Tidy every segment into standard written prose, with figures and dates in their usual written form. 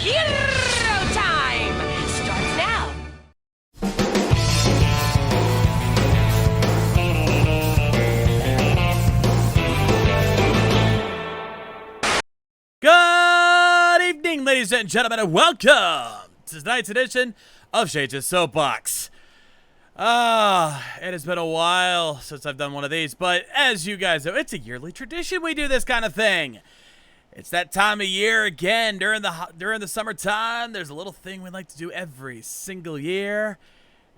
Hero time starts now. Good evening, ladies and gentlemen, and welcome to tonight's edition of Shades of Soapbox. It has been a while since I've done one of these, but as you guys know, it's a yearly tradition we do this kind of thing. It's that time of year again during the summertime. There's a little thing we like to do every single year,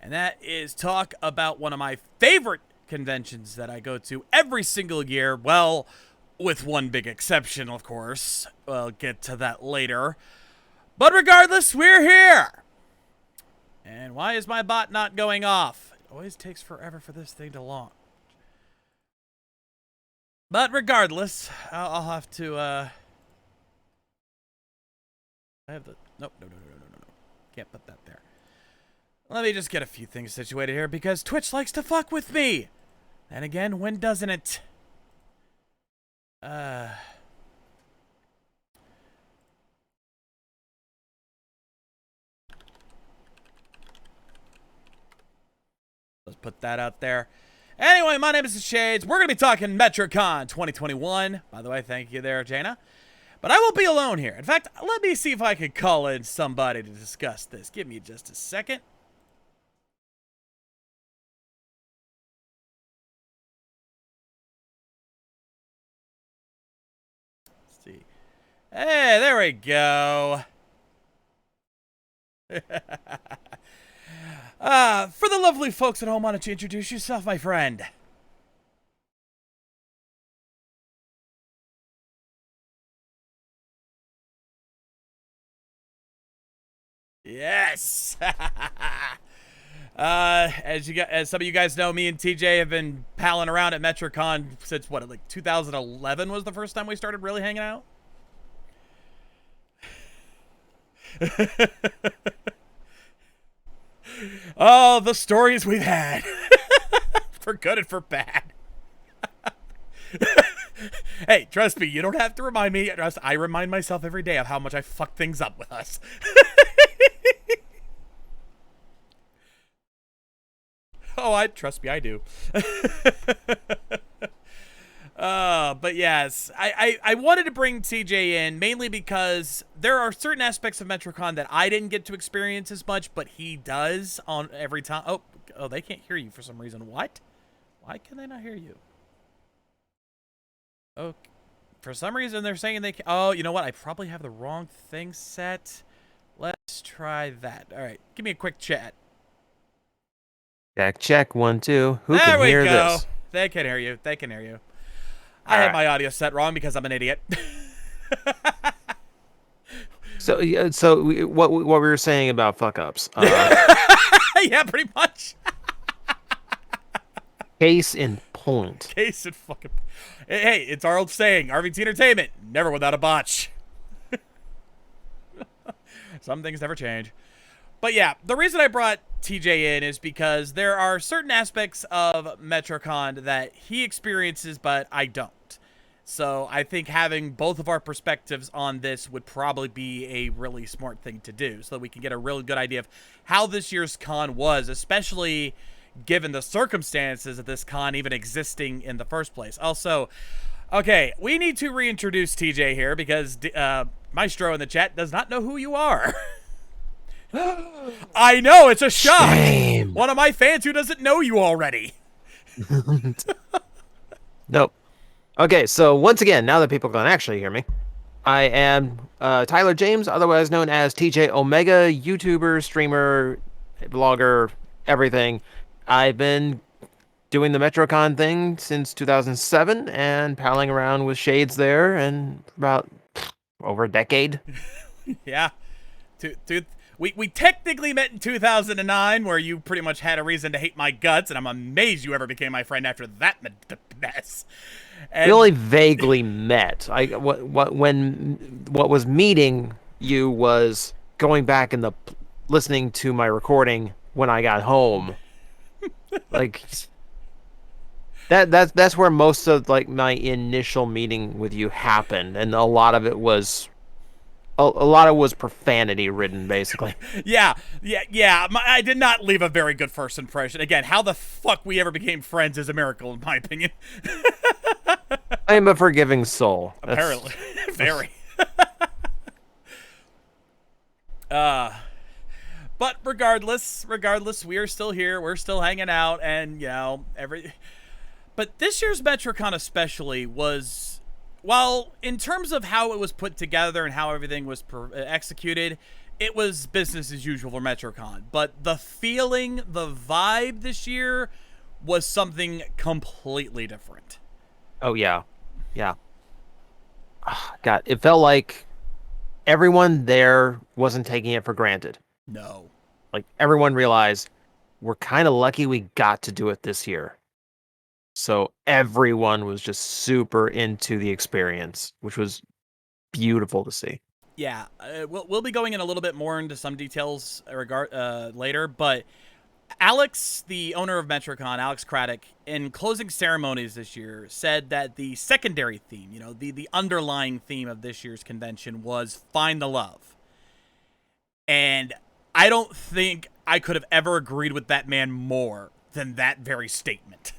and that is talk about one of my favorite conventions that I go to every single year. Well, with one big exception, of course. We'll get to that later. But regardless, we're here. And why is my bot not going off? It always takes forever for this thing to launch. But regardless, I'll have to, I have the... Nope, no. Can't put that there. Let me just get a few things situated here, because Twitch likes to fuck with me. And again, when doesn't it? Let's put that out there. Anyway, my name is Shades. We're going to be talking Metrocon 2021. By the way, thank you there, Jaina. But I won't be alone here. In fact, let me see if I could call in somebody to discuss this. Give me just a second. Let's see. Hey, there we go. For the lovely folks at home, why don't you introduce yourself, my friend? Yes. As some of you guys know, me and TJ have been palling around at Metrocon since what, like 2011 was the first time we started really hanging out. Oh, the stories we've had. For good and for bad. Hey, trust me, you don't have to remind me. I remind myself every day of how much I fuck things up with us. Oh, trust me, I do. But yes, I wanted to bring TJ in mainly because there are certain aspects of Metrocon that I didn't get to experience as much, but he does on every time. Oh, they can't hear you for some reason. What? Why can they not hear you? Oh, for some reason they're saying they can. Oh, you know what? I probably have the wrong thing set. Let's try that. All right, give me a quick chat. Check, 1, 2. Who can hear this? They can hear you. They can hear you. I had my audio set wrong because I'm an idiot. So what we were saying about fuck ups? Yeah, pretty much. Case in point. Case in fucking. Hey, it's our old saying: RVT Entertainment, never without a botch. Some things never change. But yeah, the reason I brought TJ in is because there are certain aspects of Metrocon that he experiences, but I don't. So I think having both of our perspectives on this would probably be a really smart thing to do, so that we can get a really good idea of how this year's con was, especially given the circumstances of this con even existing in the first place. Also, okay, we need to reintroduce TJ here because Maestro in the chat does not know who you are. I know, it's a shock. Shame. One of my fans who doesn't know you already. Nope. Okay, so once again, now that people can actually hear me, I am Tyler James, otherwise known as TJ Omega, YouTuber, streamer, blogger, everything. I've been doing the Metrocon thing since 2007 and palling around with Shades there and about over a decade. Yeah. We technically met in 2009, where you pretty much had a reason to hate my guts, and I'm amazed you ever became my friend after that mess. And we only vaguely met. What was meeting you was going back and listening to my recording when I got home. Like that's where most of like my initial meeting with you happened, and a lot of it was a lot of it was profanity ridden, basically. Yeah. I did not leave a very good first impression. Again, how the fuck we ever became friends is a miracle, in my opinion. I am a forgiving soul. Apparently, very. But regardless, we are still here. We're still hanging out, and But this year's Metrocon especially was, while in terms of how it was put together and how everything was executed, it was business as usual for Metrocon. But the feeling, the vibe this year was something completely different. Oh yeah, yeah. God, it felt like everyone there wasn't taking it for granted. No. Like everyone realized we're kind of lucky we got to do it this year. So everyone was just super into the experience, which was beautiful to see. Yeah, we'll be going in a little bit more into some details later, but Alex, the owner of Metrocon, Alex Craddock, in closing ceremonies this year, said that the secondary theme, the underlying theme of this year's convention was find the love. And I don't think I could have ever agreed with that man more than that very statement.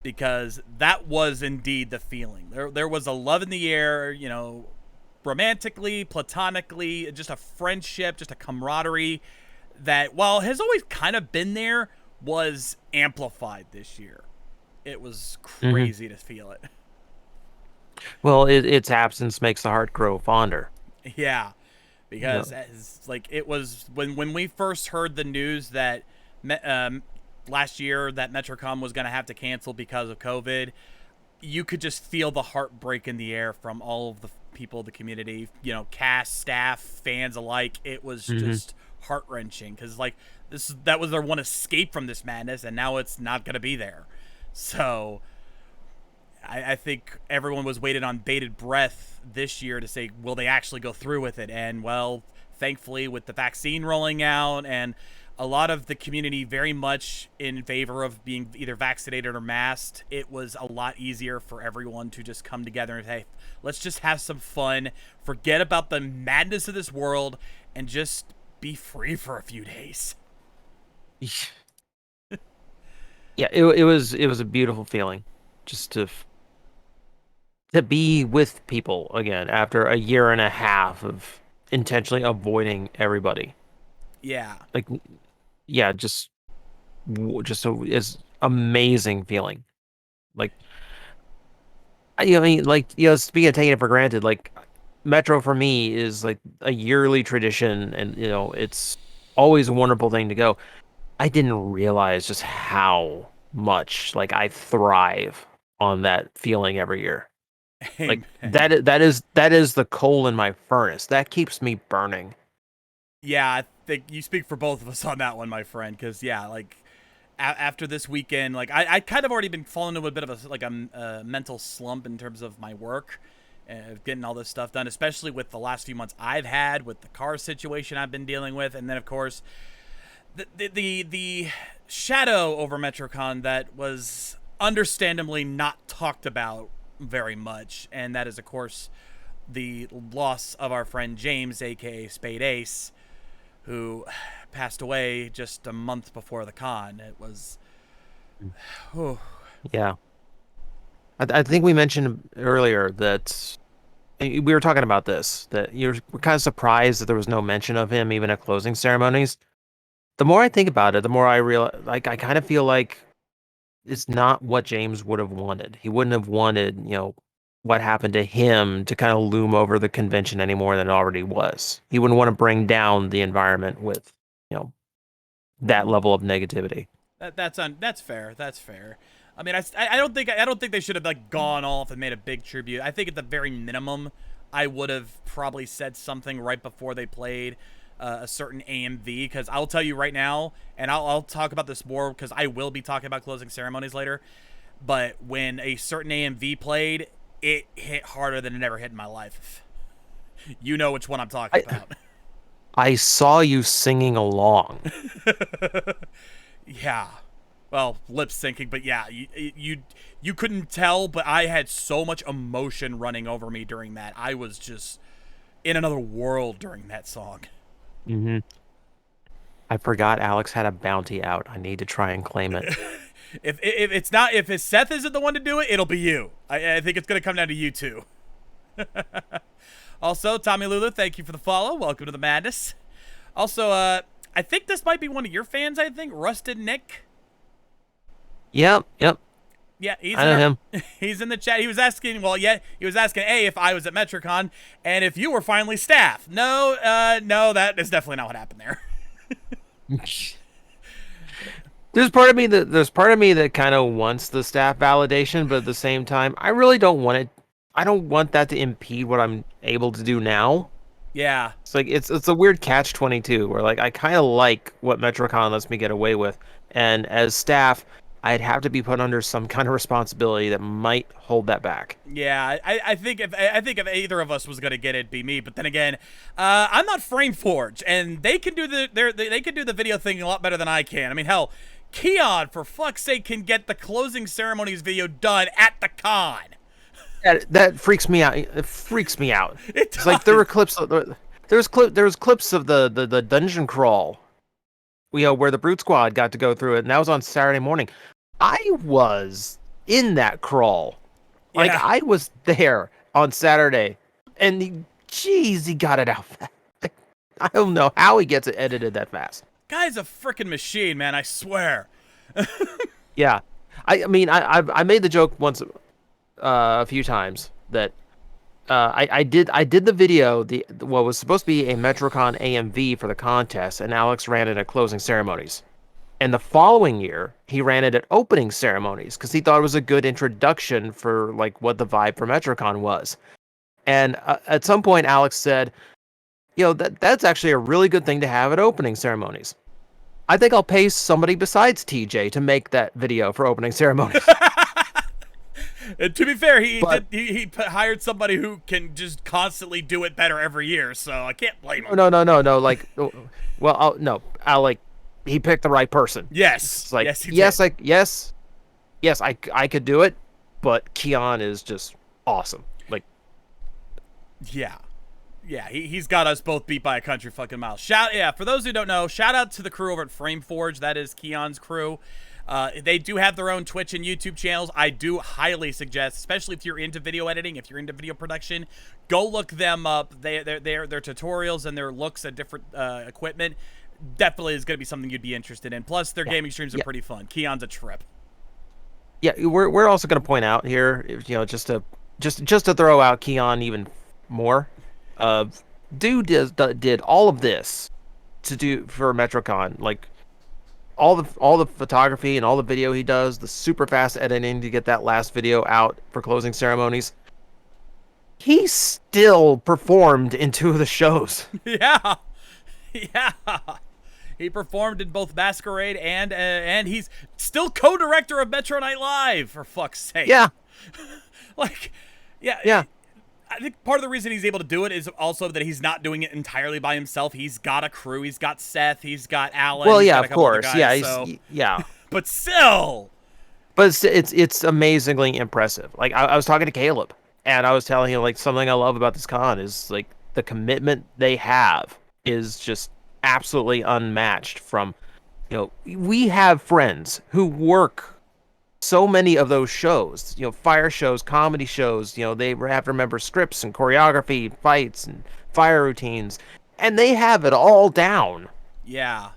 Because that was indeed the feeling. There was a love in the air, romantically, platonically, just a friendship, just a camaraderie that, while has always kind of been there, was amplified this year. It was crazy to feel it. Well, its absence makes the heart grow fonder. Yeah, because it was when we first heard the news that last year that Metrocon was going to have to cancel because of COVID, you could just feel the heartbreak in the air from all of the people, the community, cast, staff, fans alike. It was just heart-wrenching because that was their one escape from this madness, and now it's not going to be there. So I think everyone was waiting on bated breath this year to say, will they actually go through with it? And, well, thankfully, with the vaccine rolling out and a lot of the community very much in favor of being either vaccinated or masked, it was a lot easier for everyone to just come together and say, hey, let's just have some fun, forget about the madness of this world, and just be free for a few days. Yeah, it was a beautiful feeling just to be with people again after a year and a half of intentionally avoiding everybody. Yeah. Yeah, just is amazing feeling. Speaking of taking it for granted, Metro for me is like a yearly tradition, and it's always a wonderful thing to go. I didn't realize just how much I thrive on that feeling every year. That is the coal in my furnace that keeps me burning. Yeah, I think you speak for both of us on that one, my friend. Because after this weekend, I kind of already been falling into a bit of a mental slump in terms of my work, getting all this stuff done, especially with the last few months I've had with the car situation I've been dealing with, and then of course the shadow over Metrocon that was understandably not talked about very much, and that is of course the loss of our friend James, aka Spade Ace, who passed away just a month before the con. It was Yeah. I think we mentioned earlier that we were talking about this, that we're kind of surprised that there was no mention of him even at closing ceremonies. The more I think about it, the more I realize, I kind of feel like it's not what James would have wanted. He wouldn't have wanted, what happened to him to kind of loom over the convention any more than it already was. He wouldn't want to bring down the environment with, that level of negativity. That's fair. That's fair. I mean, I don't think they should have gone off and made a big tribute. I think at the very minimum, I would have probably said something right before they played a certain AMV, because I'll tell you right now, and I'll talk about this more because I will be talking about closing ceremonies later. But when a certain AMV played, it hit harder than it ever hit in my life. You know which one I'm talking about. I saw you singing along. Yeah. well, lip syncing, but yeah, you couldn't tell, but I had so much emotion running over me during that. I was just in another world during that song. Mm-hmm. I forgot Alex had a bounty out. I need to try and claim it. if Seth isn't the one to do it, it'll be you. I think it's gonna come down to you two. Also, Tommy Lulu, thank you for the follow. Welcome to the madness. Also, I think this might be one of your fans. I think Rusted Nick. Yep. Yeah, I know him. He's in the chat. He was asking, he was asking, A, if I was at Metrocon, and if you were finally staff. No, that is definitely not what happened there. There's part of me that kind of wants the staff validation, but at the same time, I really don't want it. I don't want that to impede what I'm able to do now. Yeah. It's like it's a weird catch-22 where like I kind of like what Metrocon lets me get away with, and as staff, I'd have to be put under some kind of responsibility that might hold that back. Yeah, I think if either of us was gonna get it, it'd be me. But then again, I'm not FrameForge, and they can do the video thing a lot better than I can. I mean, hell, Keon, for fuck's sake, can get the closing ceremonies video done at the con. That freaks me out. It freaks me out. It's like there were clips. There was clips of the dungeon crawl, where the Brute Squad got to go through it, and that was on Saturday morning. I was in that crawl. Like, yeah. I was there on Saturday, and he got it out fast. I don't know how he gets it edited that fast. Guy's a freaking machine, man, I swear. Yeah. I mean, I made the joke once, a few times, that I did the video, what was supposed to be a Metrocon AMV for the contest, and Alex ran it at closing ceremonies. And the following year, he ran it at opening ceremonies because he thought it was a good introduction for like what the vibe for Metrocon was. And at some point, Alex said, that's actually a really good thing to have at opening ceremonies. I think I'll pay somebody besides TJ to make that video for opening ceremonies. And to be fair, he hired somebody who can just constantly do it better every year, so I can't blame him. No. Like, well, he picked the right person. Yes. It's like, yes, he did. Yes, I could do it, but Keon is just awesome. Like, yeah, he's got us both beat by a country fucking mile. For those who don't know, shout out to the crew over at FrameForge. That is Keon's crew. They do have their own Twitch and YouTube channels. I do highly suggest, especially if you're into video editing, if you're into video production, go look them up. Their tutorials and their looks at different equipment definitely is going to be something you'd be interested in. Plus, their gaming streams are pretty fun. Keon's a trip. Yeah, we're also going to point out here, just to throw out Keon even more. Dude did all of this to do for Metrocon, like all the photography and all the video he does, the super fast editing to get that last video out for closing ceremonies. He still performed in 2 of the shows. Yeah. He performed in both Masquerade and he's still co-director of Metro Night Live, for fuck's sake. Yeah. Yeah. I think part of the reason he's able to do it is also that he's not doing it entirely by himself. He's got a crew. He's got Seth. He's got Alan. Well, yeah, of course. Guys, yeah. But still. But it's amazingly impressive. Like, I was talking to Caleb, and I was telling him, like, something I love about this con is, like, the commitment they have is just absolutely unmatched from, we have friends who work so many of those shows, fire shows, comedy shows, they have to remember scripts and choreography, fights and fire routines, and they have it all down. Yeah.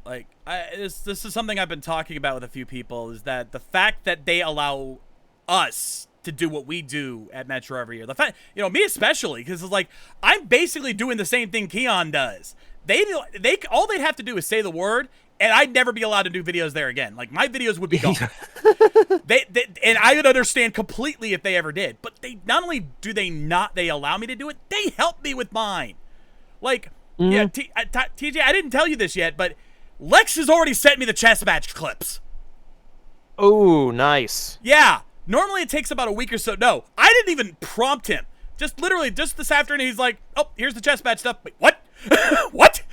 Like, this is something I've been talking about with a few people, is that the fact that they allow us to do what we do at Metro every year. The fact, me especially, because it's like, I'm basically doing the same thing Keon does. All they'd have to do is say the word, and I'd never be allowed to do videos there again. Like, my videos would be gone. And I would understand completely if they ever did. But they not only do they allow me to do it, they help me with mine. Like, yeah, TJ, I didn't tell you this yet, but Lex has already sent me the chess match clips. Oh, nice. Yeah. Normally it takes about a week or so. No, I didn't even prompt him. Just this afternoon, he's like, oh, here's the chess match stuff. Wait, what? What?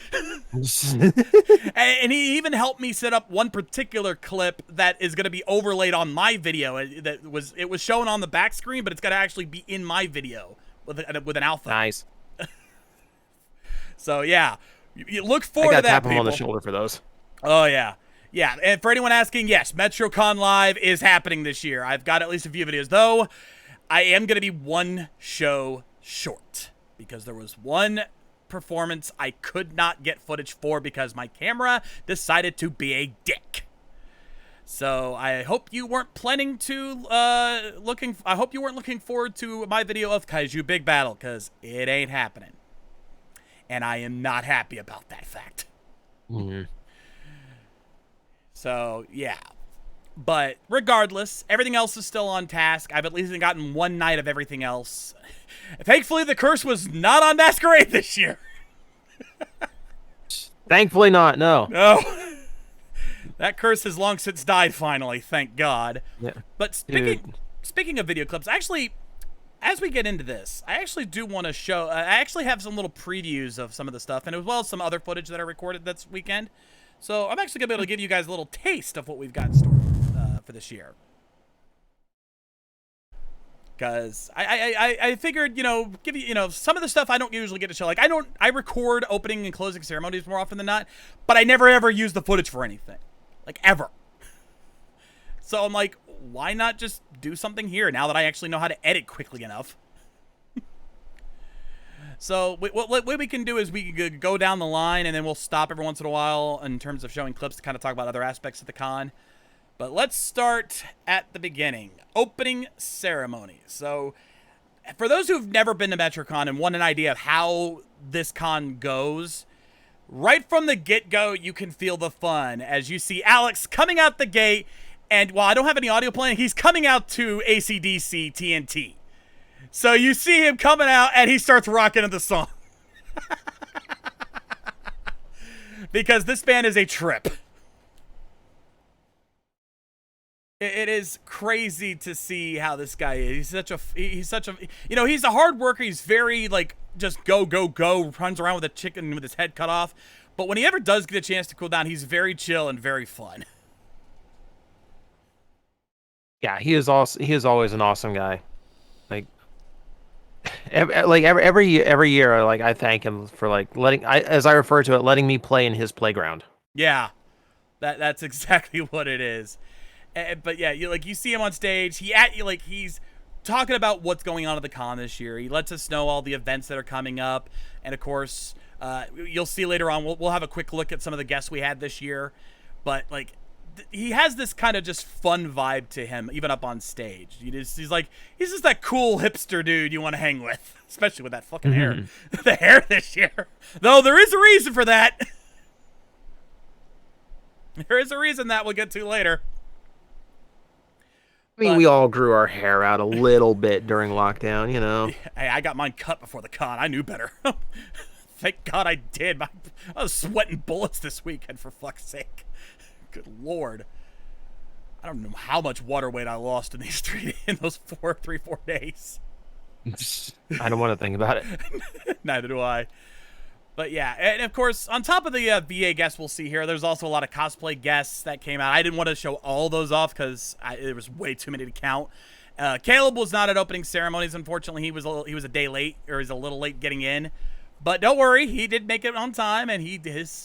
And he even helped me set up one particular clip that is going to be overlaid on my video. It was shown on the back screen, but it's going to actually be in my video with an alpha. Nice. So yeah, you look forward to that. Tap him on the shoulder for those. Oh yeah. Yeah, and for anyone asking, yes, Metrocon Live is happening this year. I've got at least a few videos, though I am going to be one show short because there was one performance I could not get footage for because my camera decided to be a dick. So I hope you weren't planning to I hope you weren't looking forward to my video of Kaiju Big Battle because it ain't happening. And I am not happy about that fact. Mm-hmm. So, yeah. But regardless, everything else is still on task. I've at least gotten one night of everything else. Thankfully, the curse was not on Masquerade this year. Thankfully not, no. No. That curse has long since died, finally. Thank God. Yeah. But speaking of video clips, actually, as we get into this, I actually do want to show... I actually have some little previews of some of the stuff, and as well as some other footage that I recorded this weekend. So I'm actually going to be able to give you guys a little taste of what we've got in store for this year. Because I figured, give you, some of the stuff I don't usually get to show. Like, I record opening and closing ceremonies more often than not, but I never ever use the footage for anything. Like, ever. So I'm like, why not just do something here now that I actually know how to edit quickly enough? So what we can do is we can go down the line, and then we'll stop every once in a while in terms of showing clips to kind of talk about other aspects of the con. But let's start at the beginning. Opening ceremony. So for those who've never been to Metrocon and want an idea of how this con goes, right from the get-go, you can feel the fun as you see Alex coming out the gate, and while I don't have any audio playing, he's coming out to AC/DC TNT. So you see him coming out, and he starts rocking to the song. Because this band is a trip. It is crazy to see how this guy is. He's a hard worker. He's very, just go, runs around with a chicken with his head cut off. But when he ever does get a chance to cool down, he's very chill and very fun. Yeah, he is always an awesome guy. Every year, I thank him for as I refer to it, letting me play in his playground. Yeah, that's exactly what it is. But yeah, you see him on stage. He's talking about what's going on at the con this year. He lets us know all the events that are coming up, and of course, you'll see later on. We'll have a quick look at some of the guests we had this year, but he has this kind of just fun vibe to him, even up on stage. He's just that cool hipster dude you want to hang with, especially with that fucking hair. The hair this year. Though there is a reason for that. There is a reason that we'll get to later. I mean, we all grew our hair out a little bit during lockdown, Hey, I got mine cut before the con. I knew better. Thank God I did. I was sweating bullets this weekend, for fuck's sake. Good Lord. I don't know how much water weight I lost in those 4 days. I don't want to think about it. Neither do I. But yeah, and of course, on top of the VA guests we'll see here, there's also a lot of cosplay guests that came out. I didn't want to show all those off because there was way too many to count. Caleb was not at opening ceremonies, unfortunately. He was a day late, or he's a little late getting in. But don't worry, he did make it on time, and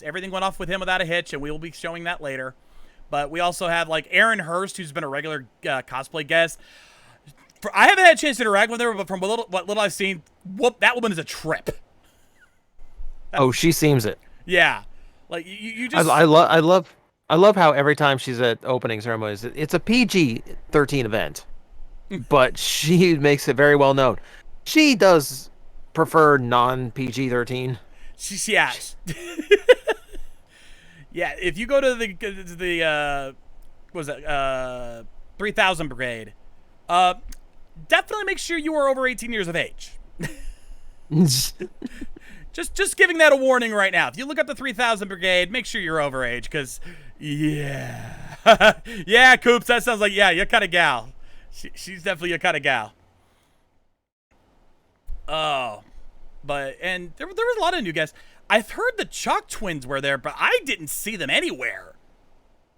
everything went off with him without a hitch, and we will be showing that later. But we also have Aaron Hurst, who's been a regular cosplay guest. I haven't had a chance to interact with her, but from what little I've seen, that woman is a trip. Oh, she seems it. Yeah, you just. I love how every time she's at opening ceremonies, it's a PG-13 event, but she makes it very well known. She does prefer non-PG-13. Yeah. Yeah, if you go to the 3000 Brigade, definitely make sure you are over 18 years of age. Just giving that a warning right now. If you look up the 3000 Brigade, make sure you're over age, because, yeah. Yeah, Coops, that sounds like, yeah, your kind of gal. She's definitely your kind of gal. Oh. And there was a lot of new guests. I've heard the Chalk Twins were there, but I didn't see them anywhere.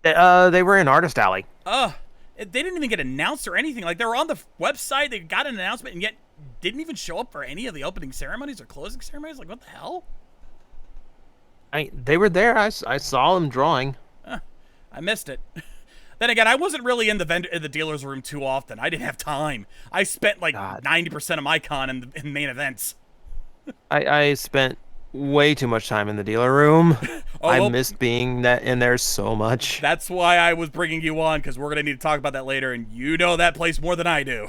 They were in Artist Alley. They didn't even get announced or anything. Like, they were on the website, they got an announcement, and yet didn't even show up for any of the opening ceremonies or closing ceremonies. Like, what the hell? They were there. I saw them drawing. I missed it. Then again, I wasn't really in the dealer's room too often. I didn't have time. I spent like 90% of my con in main events. I spent way too much time in the dealer room. I missed being in there so much. That's why I was bringing you on, because we're gonna need to talk about that later, and you know that place more than I do.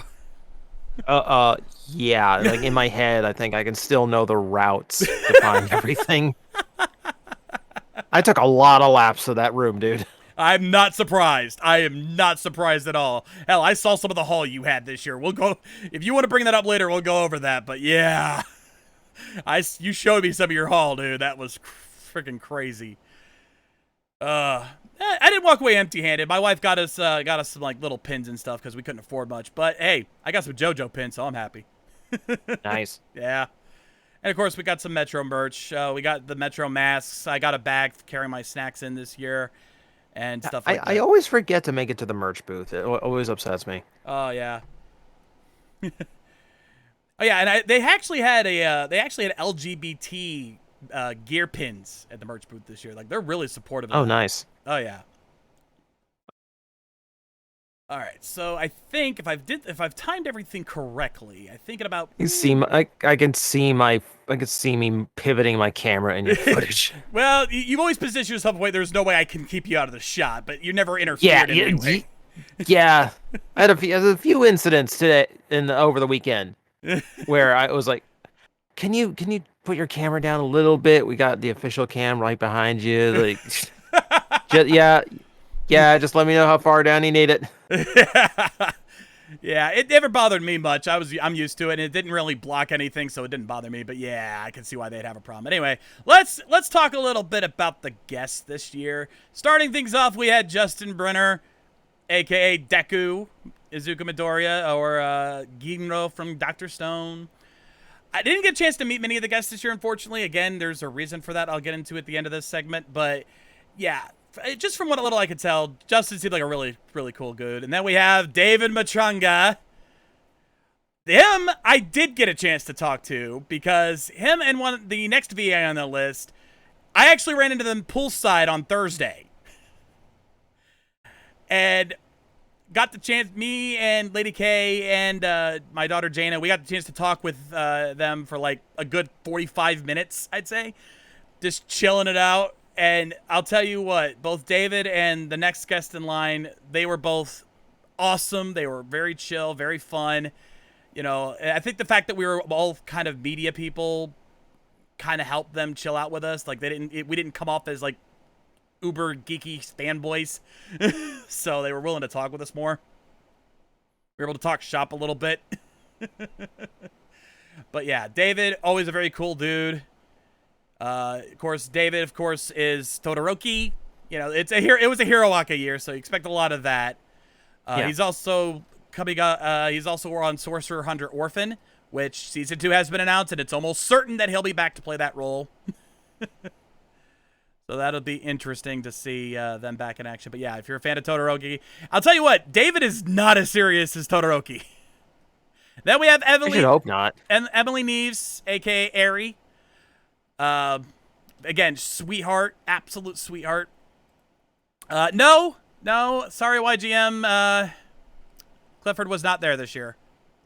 Yeah. Like in my head, I think I can still know the routes to find everything. I took a lot of laps of that room, dude. I'm not surprised. I am not surprised at all. Hell, I saw some of the haul you had this year. We'll go, if you want to bring that up later, we'll go over that. But yeah, you showed me some of your haul, dude. That was freaking crazy. I didn't walk away empty-handed. My wife got us some like little pins and stuff because we couldn't afford much. But hey, I got some JoJo pins, so I'm happy. Nice. Yeah. And of course, we got some Metro merch. We got the Metro masks. I got a bag to carry my snacks in this year. And stuff like that. I always forget to make it to the merch booth. It always upsets me. Oh yeah. Oh yeah, and they actually had LGBT gear pins at the merch booth this year. Like, they're really supportive of Oh, that. nice. Oh yeah. All right, so I think if I've timed everything correctly, I think in about You see, I can see me pivoting my camera in your footage. Well, you've always positioned yourself away. There's no way I can keep you out of the shot, but you never interfered in any way. Yeah. I had a few incidents today over the weekend where I was like, "Can you put your camera down a little bit? We got the official cam right behind you." Like, yeah, just let me know how far down you need it. Yeah, it never bothered me much. I'm used to it, and it didn't really block anything, so it didn't bother me. But yeah, I can see why they'd have a problem. Anyway, let's talk a little bit about the guests this year. Starting things off, we had Justin Brenner, aka Deku, Izuku Midoriya, or Ginro from Dr. Stone. I didn't get a chance to meet many of the guests this year, unfortunately. Again, there's a reason for that I'll get into at the end of this segment. But yeah, just from what little I could tell, Justin seemed like a really, really cool dude. And then we have David Matranga. Him, I did get a chance to talk to, because him and the next VA on the list, I actually ran into them poolside on Thursday. And got the chance, me and Lady K and my daughter Jaina, we got the chance to talk with them for like a good 45 minutes, I'd say. Just chilling it out. And I'll tell you what, both David and the next guest in line, they were both awesome. They were very chill, very fun. You know, I think the fact that we were all kind of media people kind of helped them chill out with us. Like, we didn't come off as like uber geeky fanboys. So they were willing to talk with us more. We were able to talk shop a little bit. But yeah, David, always a very cool dude. Of course, David, is Todoroki. You know, it was a Hiroaka year, so you expect a lot of that. Yeah. He's also he's also on Sorcerer Hunter Orphan, which season 2 has been announced, and it's almost certain that he'll be back to play that role. So that'll be interesting to see them back in action. But yeah, if you're a fan of Todoroki, I'll tell you what, David is not as serious as Todoroki. Then we have Emily. I should hope not. And Emily Neves, aka Eri. Again, sweetheart, absolute sweetheart. No, sorry, YGM. Clifford was not there this year.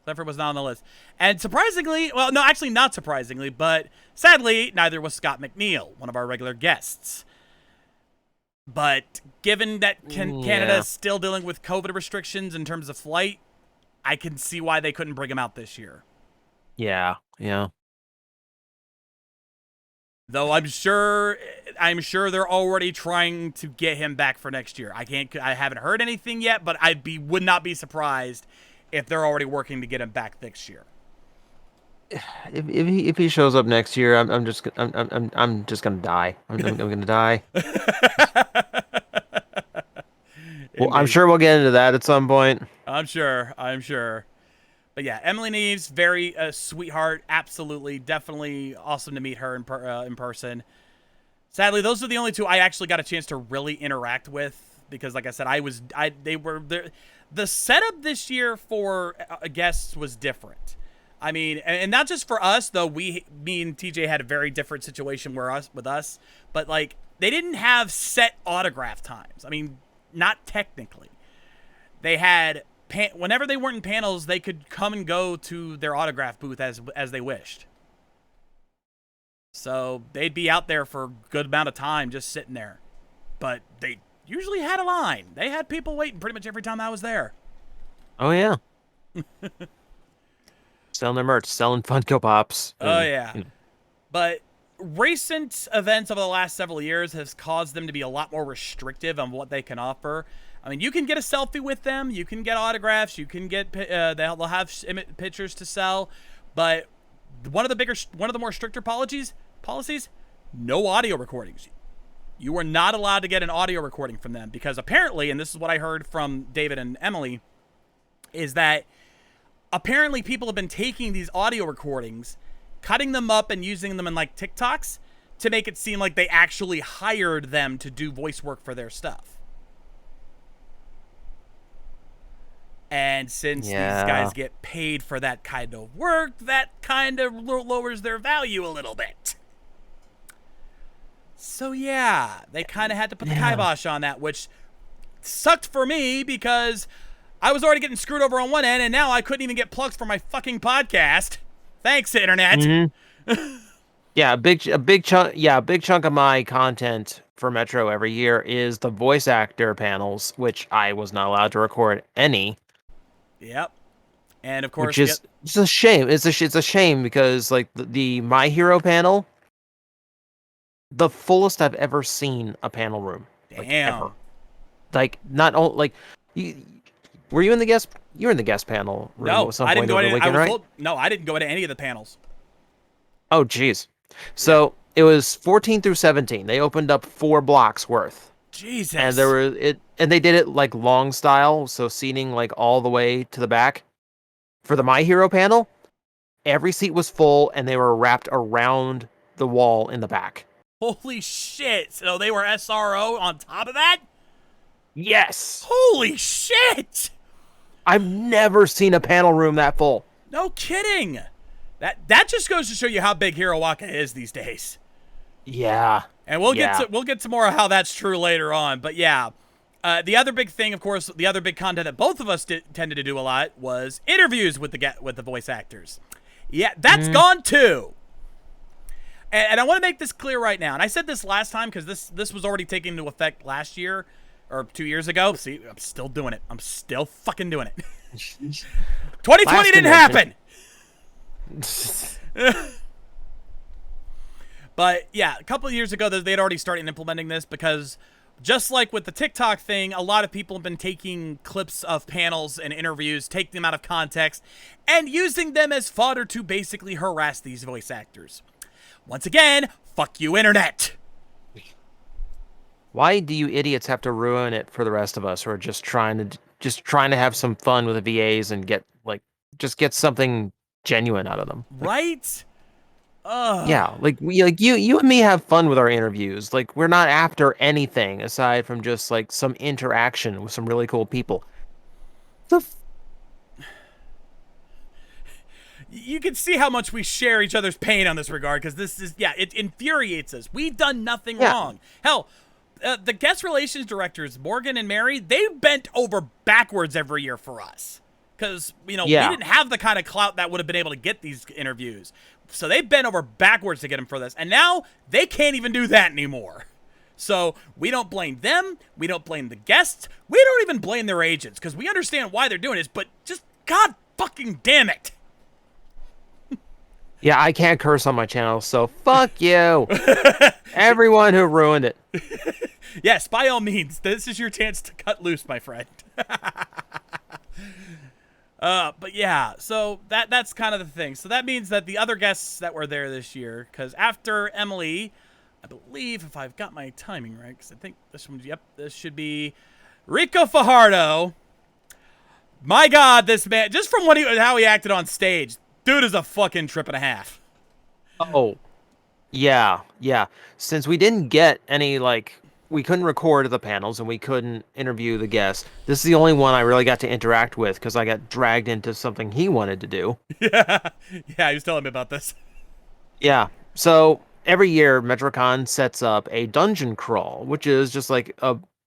Clifford was not on the list. And surprisingly, well, no, actually not surprisingly, but sadly, neither was Scott McNeil, one of our regular guests. But given that Canada's still dealing with COVID restrictions in terms of flight, I can see why they couldn't bring him out this year. Yeah. Though I'm sure they're already trying to get him back for next year. I haven't heard anything yet, but would not be surprised if they're already working to get him back next year. If he shows up next year, I'm just gonna die. I'm gonna die. Well, I'm sure we'll get into that at some point. I'm sure. But yeah, Emily Neves, very sweetheart. Absolutely, definitely awesome to meet her in person. Sadly, those are the only two I actually got a chance to really interact with because, like I said, they were there. The setup this year for guests was different. I mean, and not just for us though. Me and TJ had a very different situation with us, but like they didn't have set autograph times. I mean, not technically. They had whenever they weren't in panels, they could come and go to their autograph booth as they wished. So they'd be out there for a good amount of time just sitting there. But they usually had a line. They had people waiting pretty much every time I was there. Oh, yeah. Selling their merch, selling Funko Pops. Oh, yeah. But recent events over the last several years has caused them to be a lot more restrictive on what they can offer. I mean, you can get a selfie with them. You can get autographs. You can get they'll have pictures to sell. But one of the more stricter policies, no audio recordings. You are not allowed to get an audio recording from them because apparently, and this is what I heard from David and Emily, is that apparently people have been taking these audio recordings, cutting them up and using them in like TikToks to make it seem like they actually hired them to do voice work for their stuff. And since these guys get paid for that kind of work, that kind of lowers their value a little bit. So yeah, they kind of had to put the kibosh on that, which sucked for me because I was already getting screwed over on one end, and now I couldn't even get plugs for my fucking podcast. Thanks, internet. Mm-hmm. Yeah, a big chunk of my content for Metro every year is the voice actor panels, which I was not allowed to record any. Yep. And of course, which is it's a shame. It's a shame because like the My Hero panel, the fullest I've ever seen a panel room. Damn. Like, ever. Like not all like were you in the guest? You were in the guest panel room no, at some I didn't point go over the weekend, right? No, I didn't go to any of the panels. Oh, jeez. So it was 14 through 17. They opened up 4 blocks worth. Jesus. And and they did it like long style, so seating like all the way to the back. For the My Hero panel, every seat was full and they were wrapped around the wall in the back. Holy shit. So they were SRO on top of that? Yes. Holy shit. I've never seen a panel room that full. No kidding. That just goes to show you how big Hiroaka is these days. Yeah. And we'll get to more of how that's true later on. But yeah, the other big thing, of course, the other big content that both of us tended to do a lot was interviews with the voice actors. Yeah, that's gone too. And I want to make this clear right now. And I said this last time because this was already taken into effect last year or 2 years ago. See, I'm still doing it. I'm still fucking doing it. 2020 didn't happen. But yeah, a couple of years ago, they'd already started implementing this because just like with the TikTok thing, a lot of people have been taking clips of panels and interviews, taking them out of context, and using them as fodder to basically harass these voice actors. Once again, fuck you, internet. Why do you idiots have to ruin it for the rest of us who are just trying to have some fun with the VAs and get something genuine out of them? Right? Yeah, you and me have fun with our interviews. Like we're not after anything aside from just like some interaction with some really cool people. You can see how much we share each other's pain on this regard because it infuriates us. We've done nothing wrong. Hell, the guest relations directors, Morgan and Mary, they bent over backwards every year for us. Because, we didn't have the kind of clout that would have been able to get these interviews. So they bent over backwards to get them for this. And now they can't even do that anymore. So we don't blame them. We don't blame the guests. We don't even blame their agents because we understand why they're doing this. But just God fucking damn it. Yeah, I can't curse on my channel, so fuck you. Everyone who ruined it. Yes, by all means. This is your chance to cut loose, my friend. But yeah, so that's kind of the thing. So that means that the other guests that were there this year, because after Emily, I believe, if I've got my timing right, because I think this should be Rico Fajardo, My God, this man, just from how he acted on stage, dude is a fucking trip and a half. Oh, yeah. Since we didn't get any, like, we couldn't record the panels and we couldn't interview the guests, this is the only one I really got to interact with because I got dragged into something he wanted to do. Yeah, he was telling me about this. Yeah. So every year, Metrocon sets up a dungeon crawl, which is just like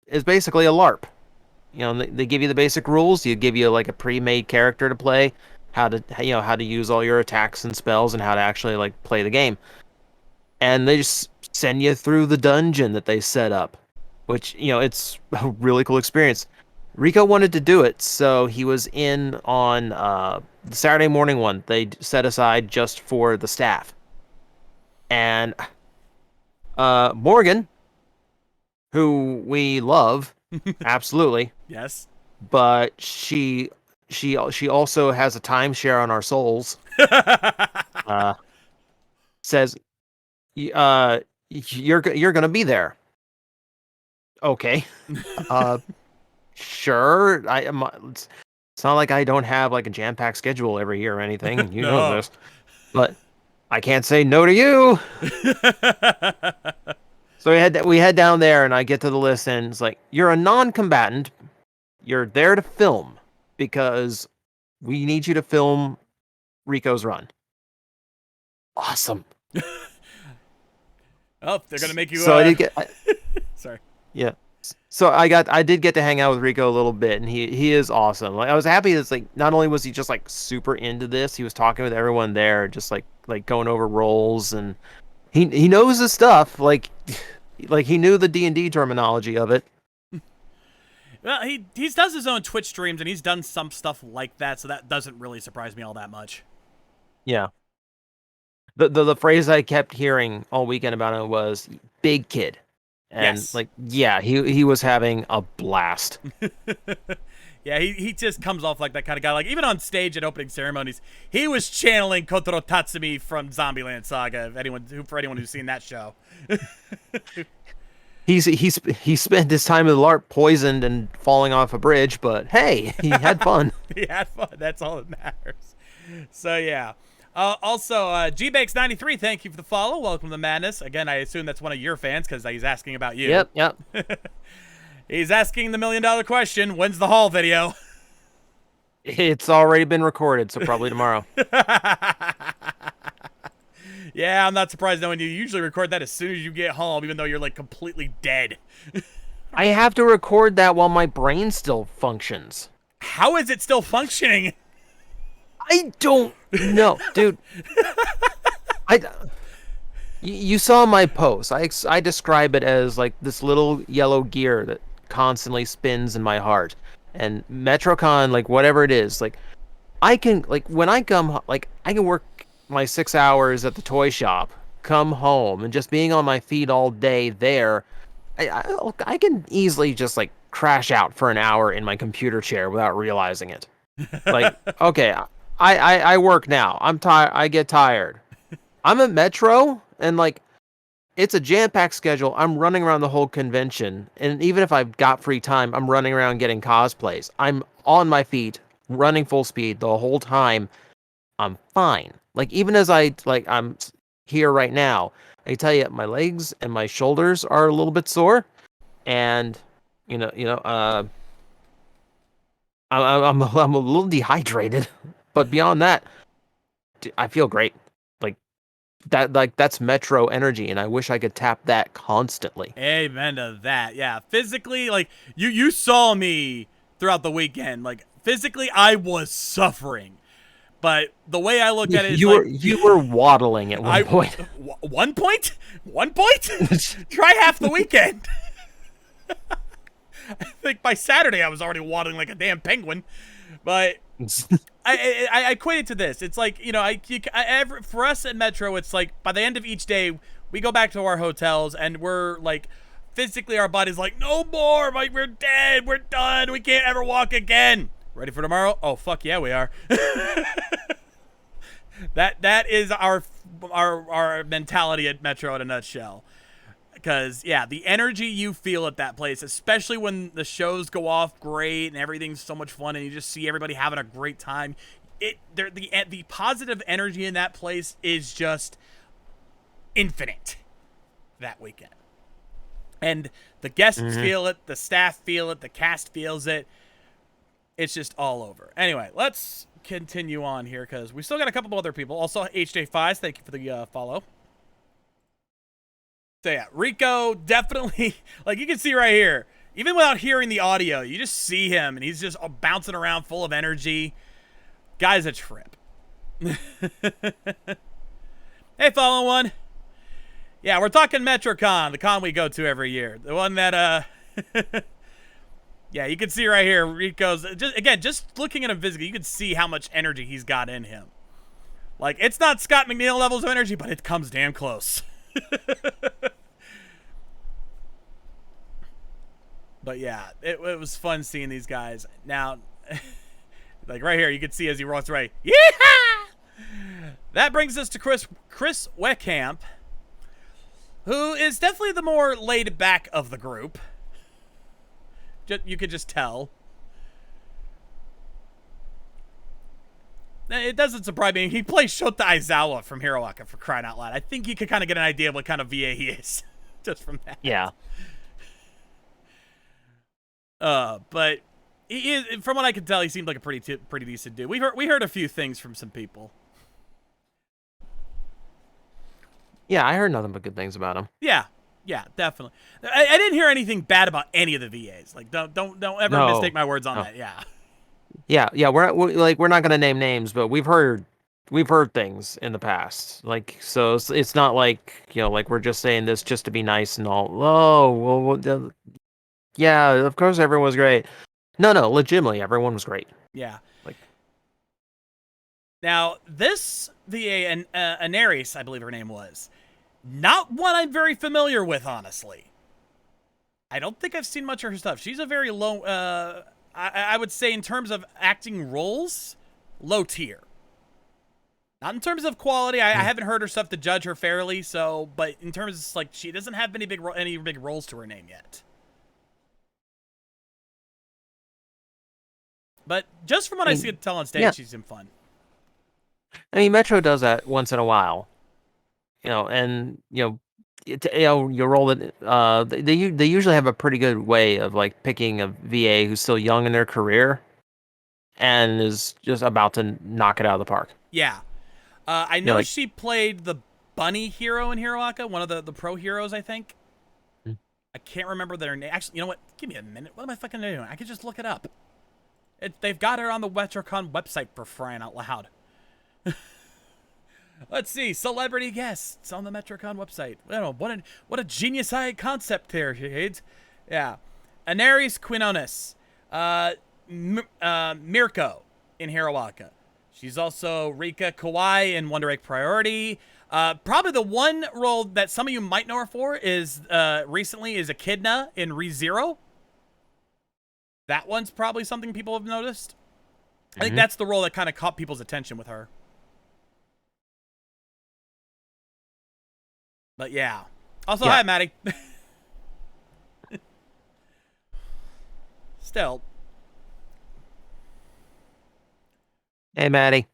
is basically a LARP. You know, they give you the basic rules. You give you like a pre-made character to play, how to use all your attacks and spells, and how to actually like play the game. And they just send you through the dungeon that they set up, which it's a really cool experience. Rico wanted to do it, so he was in on the Saturday morning one. They set aside just for the staff. And Morgan, who we love, absolutely, yes, but she also has a timeshare on our souls. Says, you're gonna be there. Okay, sure. It's not like I don't have like a jam-packed schedule every year or anything. You know this, but I can't say no to you. So we head down there, and I get to the list, and it's like, you're a non-combatant. You're there to film because we need you to film Rico's run. Awesome. Oh, they're gonna make you. So I did get. Sorry. Yeah. So I did get to hang out with Rico a little bit, and he is awesome. Like, I was happy that, like, not only was he just like super into this, he was talking with everyone there, just like going over roles, and he knows his stuff. Like he knew the D&D terminology of it. Well, he does his own Twitch streams, and he's done some stuff like that, so that doesn't really surprise me all that much. Yeah. The phrase I kept hearing all weekend about it was big kid. And yes. Like, yeah, he was having a blast. Yeah, he just comes off like that kind of guy. Like, even on stage at opening ceremonies, he was channeling Kotaro Tatsumi from Zombieland Saga. For anyone who's seen that show. He spent his time at the LARP poisoned and falling off a bridge, but hey, he had fun. He had fun. That's all that matters. So yeah. Also, GBakes93, thank you for the follow. Welcome to the madness. Again, I assume that's one of your fans because he's asking about you. Yep. He's asking the $1 million question. When's the haul video? It's already been recorded, so probably tomorrow. Yeah, I'm not surprised knowing you usually record that as soon as you get home, even though you're like completely dead. I have to record that while my brain still functions. How is it still functioning? I don't know, dude. You saw my post. I describe it as like this little yellow gear that constantly spins in my heart. And Metrocon, like whatever it is, like I can, like when I come, like I can work my 6 hours at the toy shop, come home, and just being on my feet all day there, I can easily just like crash out for an hour in my computer chair without realizing it. Like, okay, I work now. I'm tired. I get tired. I'm at Metro, and like, it's a jam-packed schedule. I'm running around the whole convention, and even if I've got free time, I'm running around getting cosplays. I'm on my feet, running full speed the whole time. I'm fine. Like, even as I'm here right now, I tell you, my legs and my shoulders are a little bit sore, and I'm a little dehydrated. But beyond that, I feel great. That's Metro energy, and I wish I could tap that constantly. Amen to that. Yeah, physically, like you saw me throughout the weekend. Like physically, I was suffering, but the way I look at it is you were waddling at one point. 1 point? 1 point? Try half the weekend. I think by Saturday I was already waddling like a damn penguin, but. I equate it to this. It's like, for us at Metro, it's like by the end of each day, we go back to our hotels and we're like, physically our body's like, no more, like we're dead, we're done, we can't ever walk again. Ready for tomorrow? Oh, fuck yeah, we are. That is our mentality at Metro in a nutshell. Because, yeah, the energy you feel at that place, especially when the shows go off great and everything's so much fun and you just see everybody having a great time, the positive energy in that place is just infinite that weekend. And the guests feel it, the staff feel it, the cast feels it. It's just all over. Anyway, let's continue on here because we still got a couple of other people. Also, HJ Fives, thank you for the follow. So yeah, Rico definitely, like you can see right here, even without hearing the audio, you just see him and he's just bouncing around full of energy. Guy's a trip. Hey, follow one. Yeah, we're talking Metrocon, the con we go to every year. The one that, yeah, you can see right here, Rico's, just looking at him physically, you can see how much energy he's got in him. Like, it's not Scott McNeil levels of energy, but it comes damn close. But yeah, it was fun seeing these guys. Now, like right here, you can see as he walks away. Yeehaw! That brings us to Chris Weckamp, who is definitely the more laid back of the group. You could just tell. It doesn't surprise me. He plays Shota Aizawa from Hiroaka, for crying out loud. I think you could kind of get an idea of what kind of VA he is just from that. Yeah. But he is, from what I can tell, he seemed like a pretty decent dude. We heard a few things from some people. Yeah, I heard nothing but good things about him. Yeah, definitely. I didn't hear anything bad about any of the VAs. Like, don't ever mistake my words on that. Yeah. Yeah. We're not gonna name names, but we've heard things in the past. Like, so it's not like, like we're just saying this just to be nice and all. Oh, well, yeah, of course everyone was great. No, legitimately everyone was great. Yeah. Like, now this VA, Anaris, I believe her name was, not one I'm very familiar with, honestly. I don't think I've seen much of her stuff. She's a very low, I would say in terms of acting roles, low tier. Not in terms of quality. I haven't heard her stuff to judge her fairly. So, but in terms of, like, she doesn't have any big roles to her name yet. But just from what I see tell on stage, she's in fun. I mean, Metro does that once in a while, and you roll it. They usually have a pretty good way of like picking a VA who's still young in their career, and is just about to knock it out of the park. Yeah, I know she played the bunny hero in Hiroaka, one of the pro heroes, I think. I can't remember their name. Actually, you know what? Give me a minute. What am I fucking doing? I could just look it up. They've got her on the Metrocon website, for frying out loud. Let's see, celebrity guests on the Metrocon website. I don't know, what a genius-eyed concept there, Shades. Yeah. Anaris Quinones. Mirko in Hiroaka. She's also Rika Kawai in Wonder Egg Priority. Probably the one role that some of you might know her for is recently is Echidna in ReZero. That one's probably something people have noticed. I think that's the role that kind of caught people's attention with her. But yeah. Also, hi, Maddie. Still. Hey, Maddie.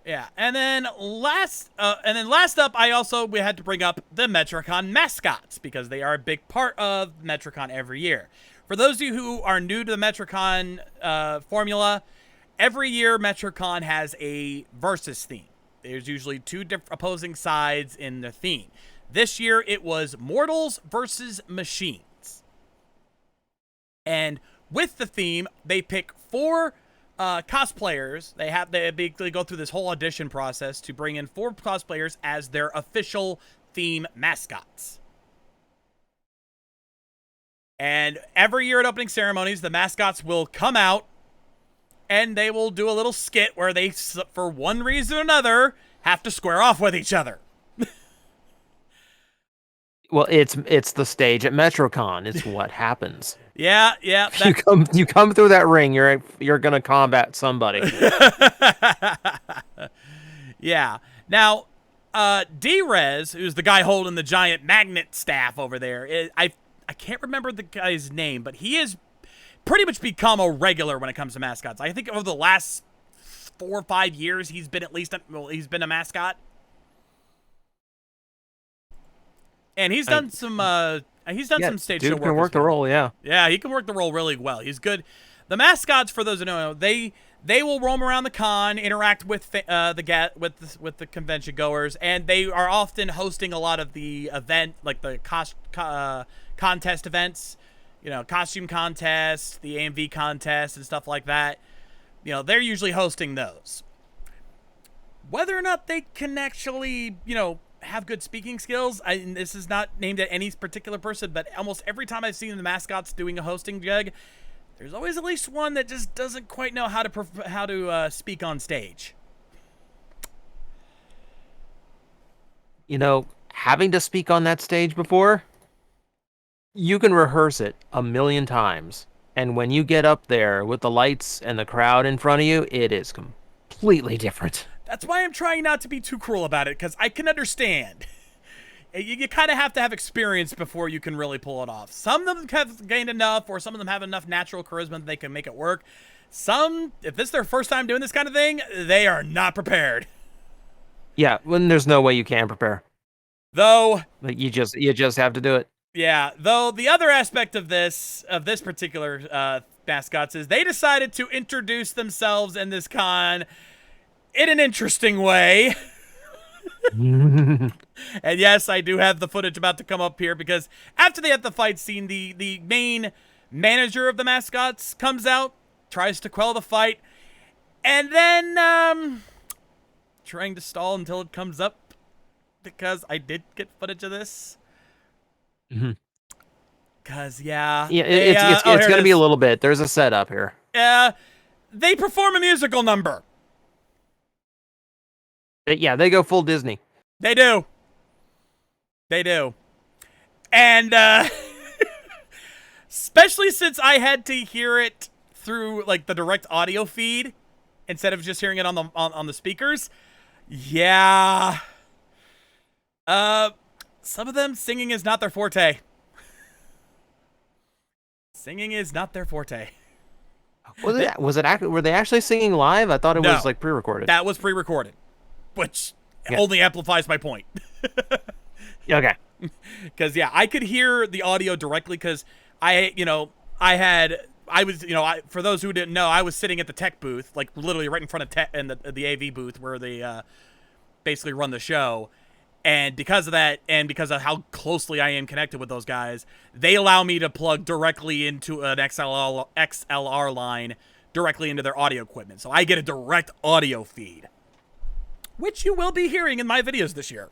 Yeah, and then last up, we had to bring up the Metrocon mascots because they are a big part of Metrocon every year. For those of you who are new to the Metrocon formula, every year Metrocon has a versus theme. There's usually two opposing sides in the theme. This year it was mortals versus machines. And with the theme, they pick 4 cosplayers. They basically go through this whole audition process to bring in 4 cosplayers as their official theme mascots. And every year at opening ceremonies, the mascots will come out and they will do a little skit where they, for one reason or another, have to square off with each other. Well, it's the stage at Metrocon. It's what happens. Yeah. You come through that ring, you're gonna combat somebody. Yeah. Now, D-Rez, who's the guy holding the giant magnet staff over there, I can't remember the guy's name, but he has pretty much become a regular when it comes to mascots. I think over the last 4 or 5 years, he's been he's been a mascot. And he's done some some stage show work. Dude can work the role, yeah. Yeah, he can work the role really well. He's good. The mascots, for those who don't know, they will roam around the con, interact with the convention goers, and they are often hosting a lot of the event, like the contest events, costume contests, the AMV contest, and stuff like that. They're usually hosting those. Whether or not they can actually, have good speaking skills, this is not named at any particular person, but almost every time I've seen the mascots doing a hosting gig, there's always at least one that just doesn't quite know how to speak on stage. Having to speak on that stage before, you can rehearse it a million times. And when you get up there with the lights and the crowd in front of you, it is completely different. That's why I'm trying not to be too cruel about it, because I can understand. You kind of have to have experience before you can really pull it off. Some of them have gained enough, or some of them have enough natural charisma that they can make it work. Some, if this is their first time doing this kind of thing, they are not prepared. Yeah, when there's no way you can prepare. Though, you just have to do it. Yeah, though the other aspect of this particular mascots is they decided to introduce themselves in this con in an interesting way. And yes, I do have the footage about to come up here, because after they have the fight scene, the main manager of the mascots comes out, tries to quell the fight, and then trying to stall until it comes up, because I did get footage of this. Cause it's gonna be a little bit. There's a setup here. They perform a musical number. Yeah, they go full Disney. They do. And especially since I had to hear it through like the direct audio feed instead of just hearing it on the speakers. Yeah. Some of them, singing is not their forte. Singing is not their forte. Were they actually singing live? I thought it was like pre-recorded. That was pre-recorded, which only amplifies my point. Okay. Because I could hear the audio directly, because for those who didn't know, I was sitting at the tech booth, like literally right in front of the AV booth where they basically run the show. And because of that, and because of how closely I am connected with those guys, they allow me to plug directly into an XLR line directly into their audio equipment. So I get a direct audio feed, which you will be hearing in my videos this year.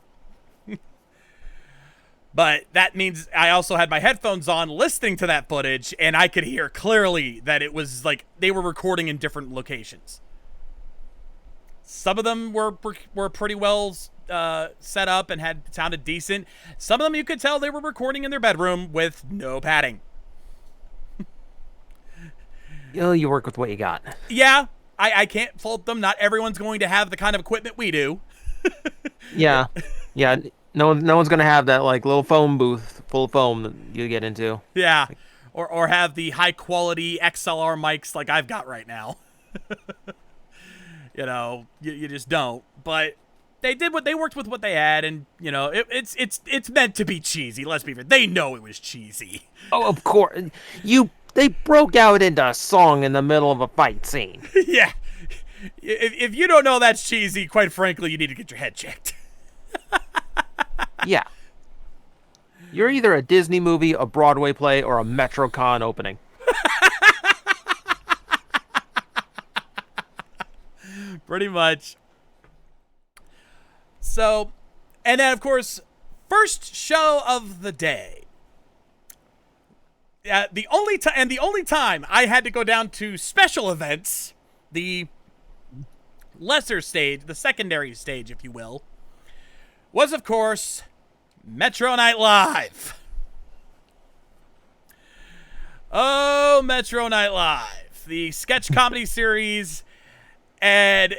But that means I also had my headphones on listening to that footage, and I could hear clearly that it was like they were recording in different locations. Some of them were pretty well set up and sounded decent. Some of them you could tell they were recording in their bedroom with no padding. You work with what you got. Yeah, I can't fault them. Not everyone's going to have the kind of equipment we do. Yeah. No one's gonna have that like little foam booth full of foam that you get into. Yeah, or have the high quality XLR mics like I've got right now. You just don't. But they worked with what they had, and it's meant to be cheesy. Let's be fair. They know it was cheesy. Oh, of course. They broke out into a song in the middle of a fight scene. Yeah. If you don't know that's cheesy, quite frankly, you need to get your head checked. Yeah. You're either a Disney movie, a Broadway play, or a Metrocon opening. Pretty much. So, and then of course, first show of the day. The only time I had to go down to special events, the lesser stage, the secondary stage, if you will, was of course Metro Night Live. Oh, Metro Night Live, the sketch comedy series And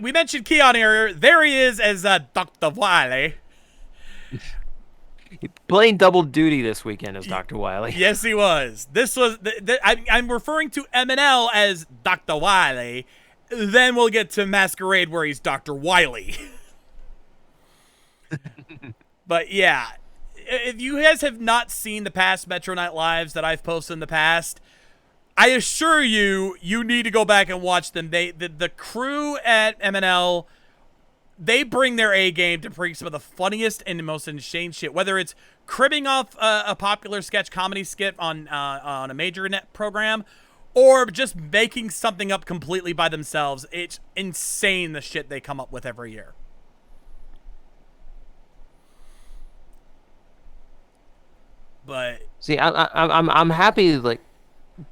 we mentioned Keon earlier. There he is as Dr. Wily. Playing double duty this weekend as Dr. Wily. Yes, he was. This was I'm referring to MNL as Dr. Wily. Then we'll get to Masquerade where he's Dr. Wily. But yeah, if you guys have not seen the past Metro Night Lives that I've posted in the past, I assure you, you need to go back and watch them. The crew at MNL, they bring their A game to bring some of the funniest and the most insane shit. Whether it's cribbing off a popular sketch comedy skit on a major net program, or just making something up completely by themselves. It's insane the shit they come up with every year. But see, I'm happy. Like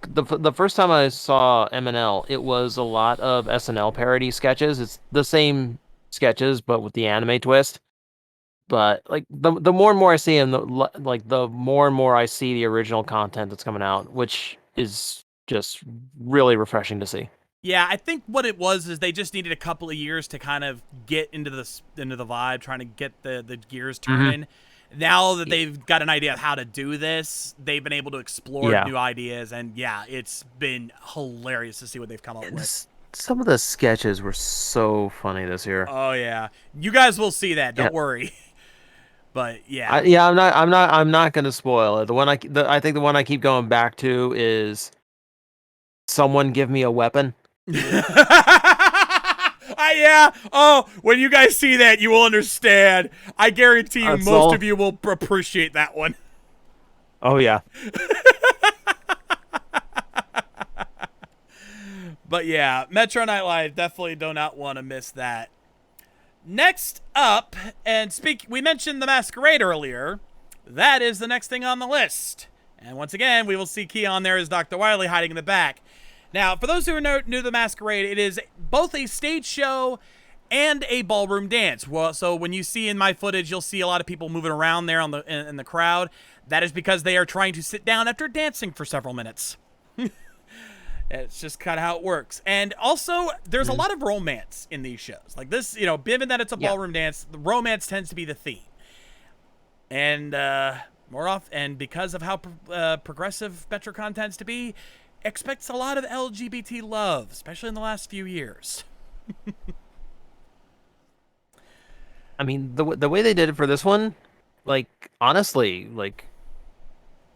the first time I saw MNL, it was a lot of SNL parody sketches. It's the same sketches, but with the anime twist. But like the more and more I see him, the more and more I see the original content that's coming out, which is just really refreshing to see. Yeah, I think what it was is they just needed a couple of years to kind of get into the vibe, trying to get the gears turning. Mm-hmm. Now that they've got an idea of how to do this, they've been able to explore new ideas, and yeah, it's been hilarious to see what they've come up with. Some of the sketches were so funny this year. Oh yeah, you guys will see that. Don't worry. But yeah, I'm not gonna spoil it. I think the one I keep going back to is someone give me a weapon. Yeah. Oh, when you guys see that, you will understand. I guarantee you, most of you will appreciate that one. Oh yeah. But yeah, Metro Night Live, definitely do not want to miss that. Next up, and we mentioned the Masquerade earlier. That is the next thing on the list. And once again, we will see Keon there as Dr. Wily hiding in the back. Now, for those who are new to the Masquerade, it is both a stage show and a ballroom dance. Well, so when you see in my footage, you'll see a lot of people moving around there in the crowd. That is because they are trying to sit down after dancing for several minutes. It's just kind of how it works. And also, there's a lot of romance in these shows. Like this, given that it's a ballroom dance, the romance tends to be the theme. And more often, and because of how progressive Metrocon tends to be, expects a lot of LGBT love, especially in the last few years. I mean, the way they did it for this one, like, honestly, like,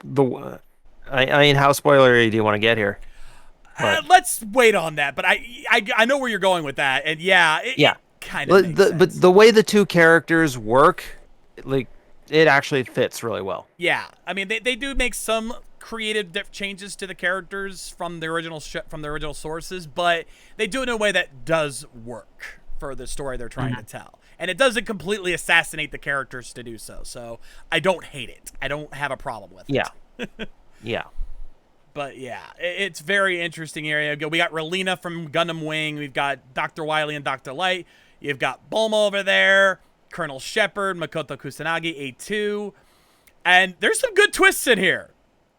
I mean, how spoilery do you want to get here? Let's wait on that, but I know where you're going with that, and it kind of makes sense. But the way the two characters work, like, it actually fits really well. Yeah, I mean, they do make some creative changes to the characters from the original sources, but they do it in a way that does work for the story they're trying to tell, and it doesn't completely assassinate the characters to do so. So I don't hate it. I don't have a problem with it. Yeah. But yeah, it's very interesting area. We got Relina from Gundam Wing. We've got Dr. Wily and Dr. Light. You've got Bulma over there, Colonel Shepard, Makoto Kusanagi, A2. And there's some good twists in here.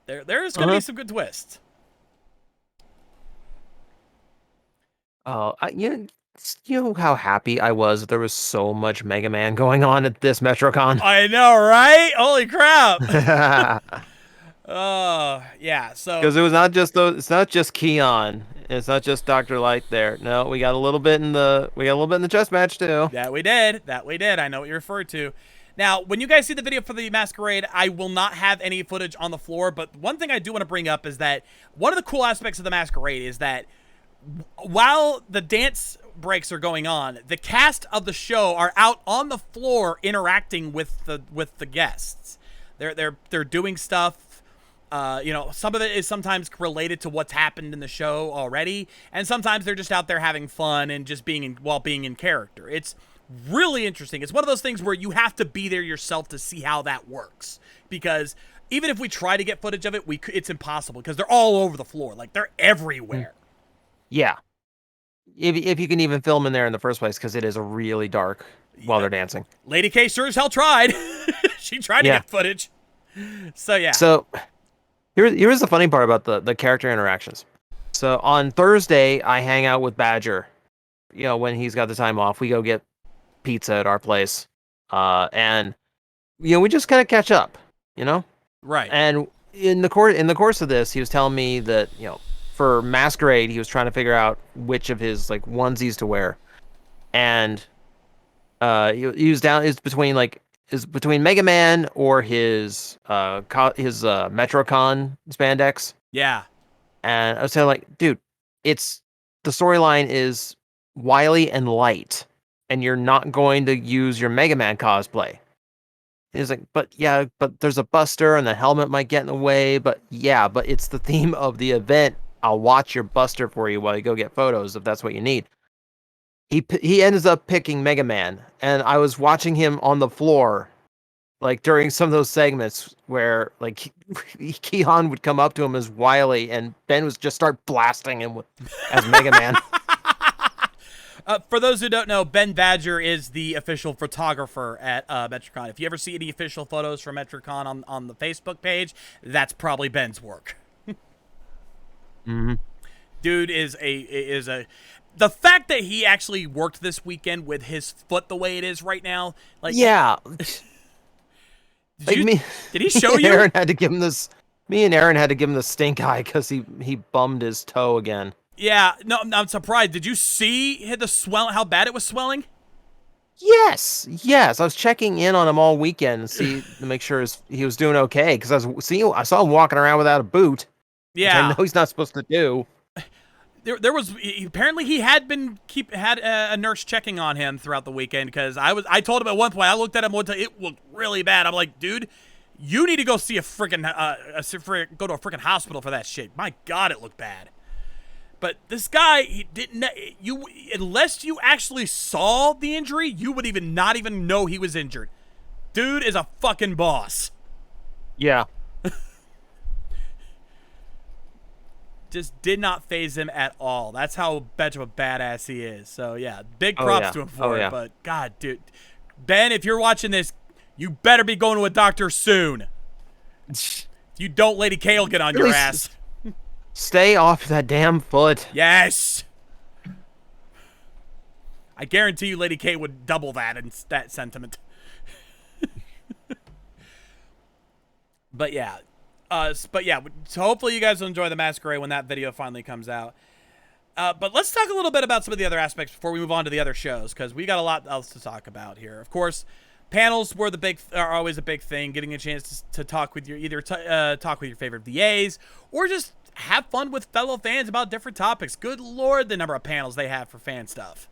There's going to be some good twists. Oh, you know how happy I was that there was so much Mega Man going on at this Metrocon? I know, right? Holy crap. Oh, yeah. So because it's not just Keon. It's not just Dr. Light there. No, we got a little bit in the chess match too. That we did. I know what you referred to. Now, when you guys see the video for the Masquerade, I will not have any footage on the floor, but one thing I do want to bring up is that one of the cool aspects of the Masquerade is that while the dance breaks are going on, the cast of the show are out on the floor interacting with the guests. They're doing stuff. Some of it is sometimes related to what's happened in the show already, and sometimes they're just out there having fun and just being in character. It's really interesting. It's one of those things where you have to be there yourself to see how that works, because even if we try to get footage of it, it's impossible because they're all over the floor. Like, they're everywhere. Yeah. If you can even film in there in the first place, because it is really dark while they're dancing. Lady K sure as hell tried. She tried to get footage. So, yeah. So here's the funny part about the character interactions. So on Thursday, I hang out with Badger when he's got the time off, we go get pizza at our place, and we just kind of catch up, you know. Right. And in the course of this, he was telling me that for Masquerade, he was trying to figure out which of his like onesies to wear, and he was down is between Mega Man or his Metrocon spandex. Yeah. And I was saying, like, dude, it's the storyline is wily and light, and you're not going to use your Mega Man cosplay. He's like, but yeah, but there's a Buster, and the helmet might get in the way. But yeah, but it's the theme of the event. I'll watch your Buster for you while you go get photos if that's what you need. He ends up picking Mega Man, and I was watching him on the floor, like during some of those segments where like Keon would come up to him as Wily, and Ben was just start blasting him as Mega Man. For those who don't know, Ben Badger is the official photographer at Metrocon. If you ever see any official photos from Metrocon on the Facebook page, that's probably Ben's work. Mm-hmm. Dude is a. The fact that he actually worked this weekend with his foot the way it is right now, like yeah. Did he show you? Aaron had to give him this. Me and Aaron had to give him the stink eye because he bummed his toe again. Yeah, no, I'm surprised. Did you see the swell? How bad it was swelling? Yes. I was checking in on him all weekend to make sure he was doing okay because I saw him walking around without a boot. Yeah, which I know he's not supposed to do. There was apparently he had a nurse checking on him throughout the weekend because I told him at one point, I looked at him one time, it looked really bad. I'm like, dude, you need to go see go to a freaking hospital for that shit. My God, it looked bad. But this guy, he didn't. Unless you actually saw the injury, you would not even know he was injured. Dude is a fucking boss. Yeah. Just did not phase him at all. That's how much of a badass he is. So yeah, big props to him for it. But God, dude, Ben, if you're watching this, you better be going to a doctor soon. If you don't, Lady K will get on your ass. Stay off that damn foot. Yes. I guarantee you, Lady K would double that in that sentiment. But yeah. So hopefully you guys will enjoy the Masquerade when that video finally comes out. But let's talk a little bit about some of the other aspects before we move on to the other shows, because we got a lot else to talk about here. Of course, panels are always a big thing. Getting a chance to talk with talk with your favorite VAs, or just have fun with fellow fans about different topics. Good Lord, the number of panels they have for fan stuff.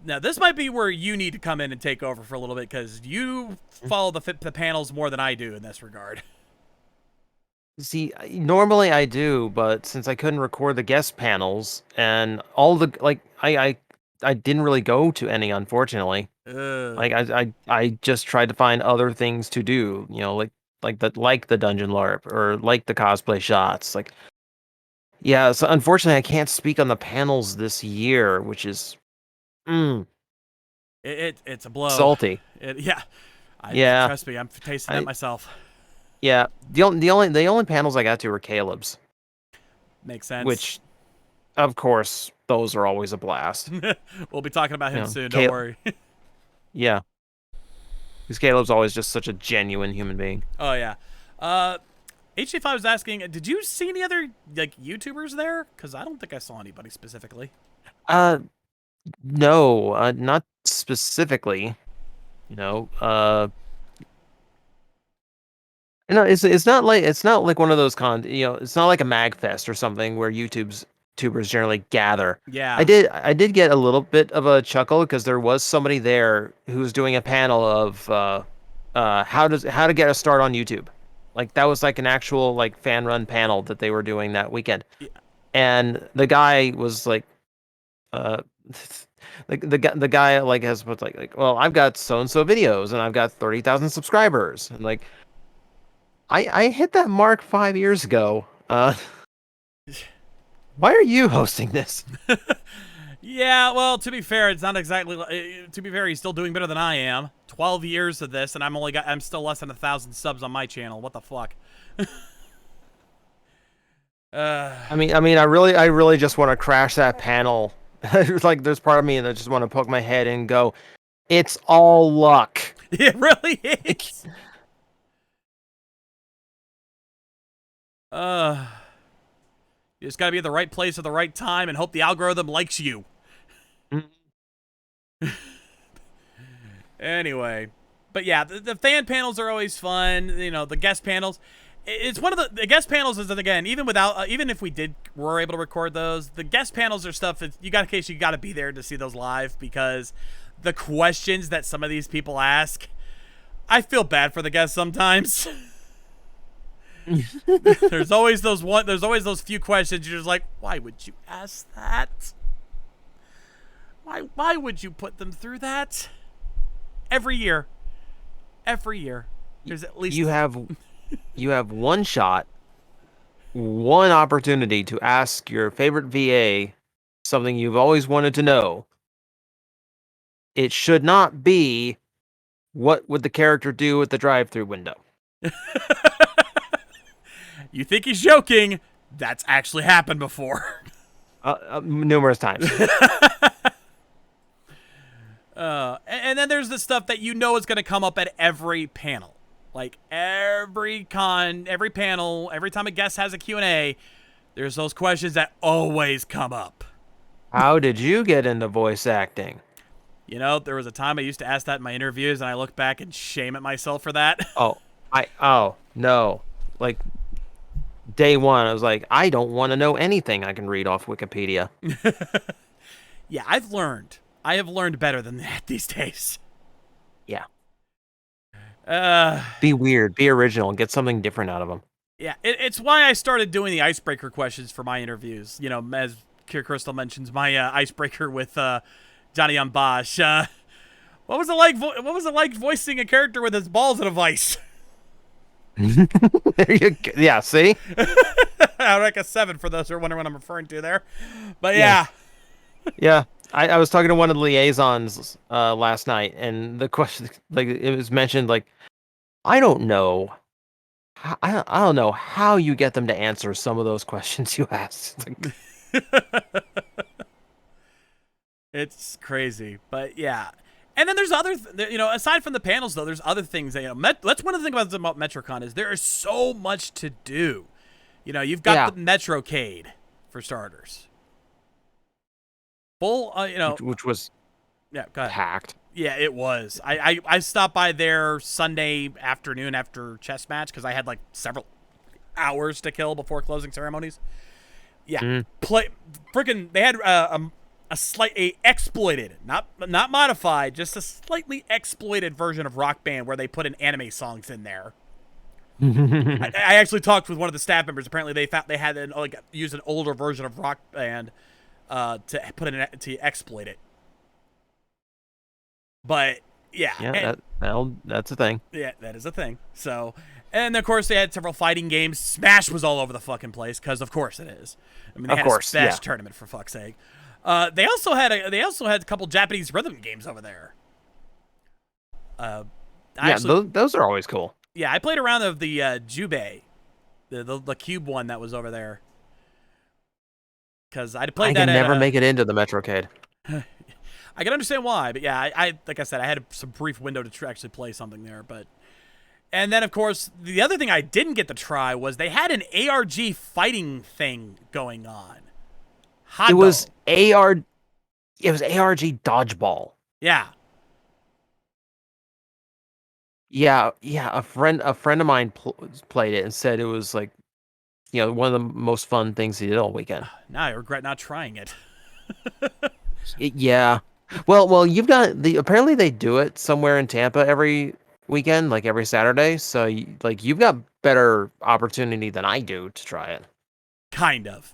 Now this might be where you need to come in and take over for a little bit, because you follow the panels more than I do in this regard. See, normally I do, but since I couldn't record the guest panels and all the I didn't really go to any, unfortunately. I just tried to find other things to do, like the dungeon LARP or like the cosplay shots. Like, yeah, so unfortunately I can't speak on the panels this year, which is it's a blow. Salty. Yeah. Trust me, I'm tasting it myself. Yeah, the only panels I got to were Caleb's. Makes sense. Which, of course, those are always a blast. We'll be talking about him soon. Don't worry. Yeah, because Caleb's always just such a genuine human being. Oh yeah. HC5 was asking, did you see any other YouTubers there? Because I don't think I saw anybody specifically. No, not specifically. It's not like one of those it's not like a MagFest or something where YouTubers generally gather. Yeah. I did get a little bit of a chuckle because there was somebody there who was doing a panel of how to get a start on YouTube. Like that was like an actual fan run panel that they were doing that weekend. Yeah. And the guy was like the guy has what's well, I've got so and so videos and I've got 30,000 subscribers, and I hit that mark 5 years ago. Why are you hosting this? Yeah, well, to be fair, it's not exactly. To be fair, he's still doing better than I am. 12 years of this, and I'm still less than 1,000 subs on my channel. What the fuck? I really just want to crash that panel. Like, there's part of me that just want to poke my head and go, "It's all luck." It really Like, is. Uh, you just gotta be at the right place at the right time and hope the algorithm likes you. Anyway, but yeah, the fan panels are always fun. You know, the guest panels. It's one of the guest panels is, again, even without even if were able to record those, the guest panels are stuff that you got to be there to see those live, because the questions that some of these people ask, I feel bad for the guests sometimes. There's always those few questions you're just like, why would you ask that? Why would you put them through that? Every year, there's at least you have one shot, one opportunity to ask your favorite VA something you've always wanted to know. It should not be, what would the character do at the drive-through window? You think he's joking? That's actually happened before. Numerous times. And then there's the stuff that you know is going to come up at every panel. Like every panel, every time a guest has a Q&A, there's those questions that always come up. How did you get into voice acting? You know, there was a time I used to ask that in my interviews, and I look back and shame at myself for that. No. Like, day one, I was like, I don't want to know anything I can read off Wikipedia. Yeah, I have learned better than that these days. Yeah. Be weird, be original, and get something different out of them. Yeah, it's why I started doing the icebreaker questions for my interviews. You know, as Kier Crystal mentions, my icebreaker with Johnny on Bosch. What was it like voicing a character with his balls in a vice? There you go. Yeah, see? I like a 7 for those who are wondering what I'm referring to there. But yeah. Yeah. I was talking to one of the liaisons last night, and the question, like, it was mentioned, like, I don't know how you get them to answer some of those questions you asked. It's crazy, but yeah. And then there's aside from the panels, though, there's other things that, that's one of the things about Metrocon is there is so much to do. You know, you've got the Metrocade, for starters. Full, which was go ahead. packed. Yeah, it was. I stopped by there Sunday afternoon after chess match because I had like several hours to kill before closing ceremonies. Yeah, they had a exploited, not modified, just a slightly exploited version of Rock Band where they put in anime songs in there. I actually talked with one of the staff members. Apparently, they had used an older version of Rock Band to exploit it. But yeah, that's a thing. Yeah, that is a thing. So, and of course they had several fighting games. Smash was all over the fucking place because of course it is. I mean, they had a Smash tournament for fuck's sake. They also had a couple Japanese rhythm games over there. Those are always cool. Yeah, I played around of the Jubei, the cube one that was over there. Because I played that. I can never make it into the Metrocade. I can understand why, but yeah, I like I said, I had some brief window to actually play something there, and then of course the other thing I didn't get to try was they had an ARG fighting thing going on. It was ARG dodgeball. Yeah. Yeah. A friend of mine played it and said it was like, one of the most fun things he did all weekend. Now I regret not trying it. Yeah. Well, you've got apparently they do it somewhere in Tampa every weekend, like every Saturday. So you've got better opportunity than I do to try it. Kind of.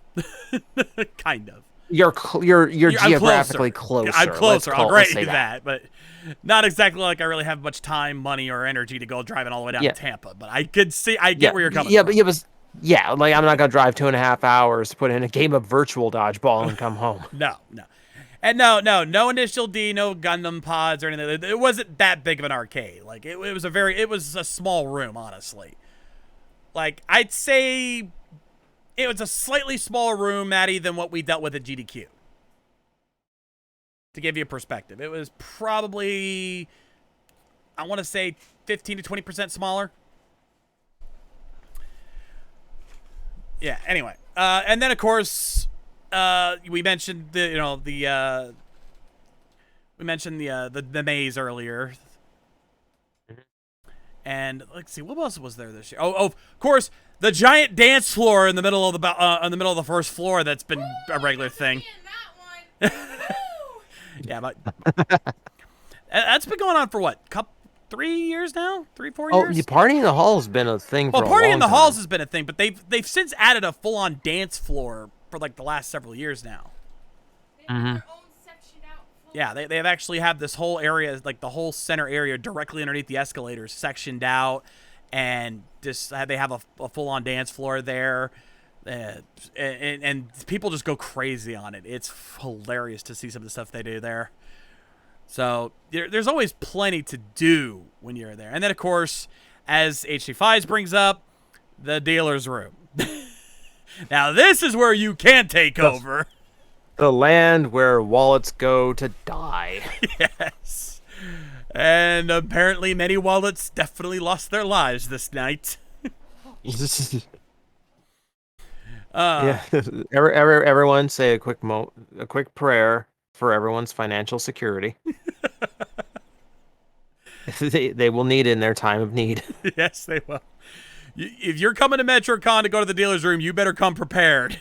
You're geographically closer. I'm closer. I'll grant you that, but not exactly like I really have much time, money, or energy to go driving all the way down to Tampa. But I get where you're coming from. Like I'm not gonna drive 2.5 hours to put in a game of virtual dodgeball and come home. No. And no Initial D, no Gundam pods or anything. It wasn't that big of an arcade. Like it was a small room, honestly. Like I'd say it was a slightly smaller room, Maddie, than what we dealt with at GDQ. To give you a perspective, it was probably, I want to say, 15 to 20% smaller. Yeah. Anyway, and then of course, we mentioned the maze earlier. And let's see, what else was there this year? Oh, of course, the giant dance floor in the middle of the first floor. That's been a regular thing. Yeah, but that's been going on for what? 3 years now? 4 years? Oh, the party in the hall has been a thing for a long time. Well, party in the halls has been a thing, but they've since added a full-on dance floor for like the last several years now. Mm-hmm. Yeah, they have actually have this whole area, like the whole center area directly underneath the escalators, sectioned out, and just they have a full-on dance floor there, and people just go crazy on it. It's hilarious to see some of the stuff they do there. So there's always plenty to do when you're there. And then, of course, as HD5s brings up, the dealer's room. Now, this is where you can take over. The land where wallets go to die. Yes. And apparently many wallets definitely lost their lives this night. Yeah. Everyone say a quick prayer for everyone's financial security. They will need it in their time of need. Yes, they will. If you're coming to Metrocon to go to the dealer's room, you better come prepared.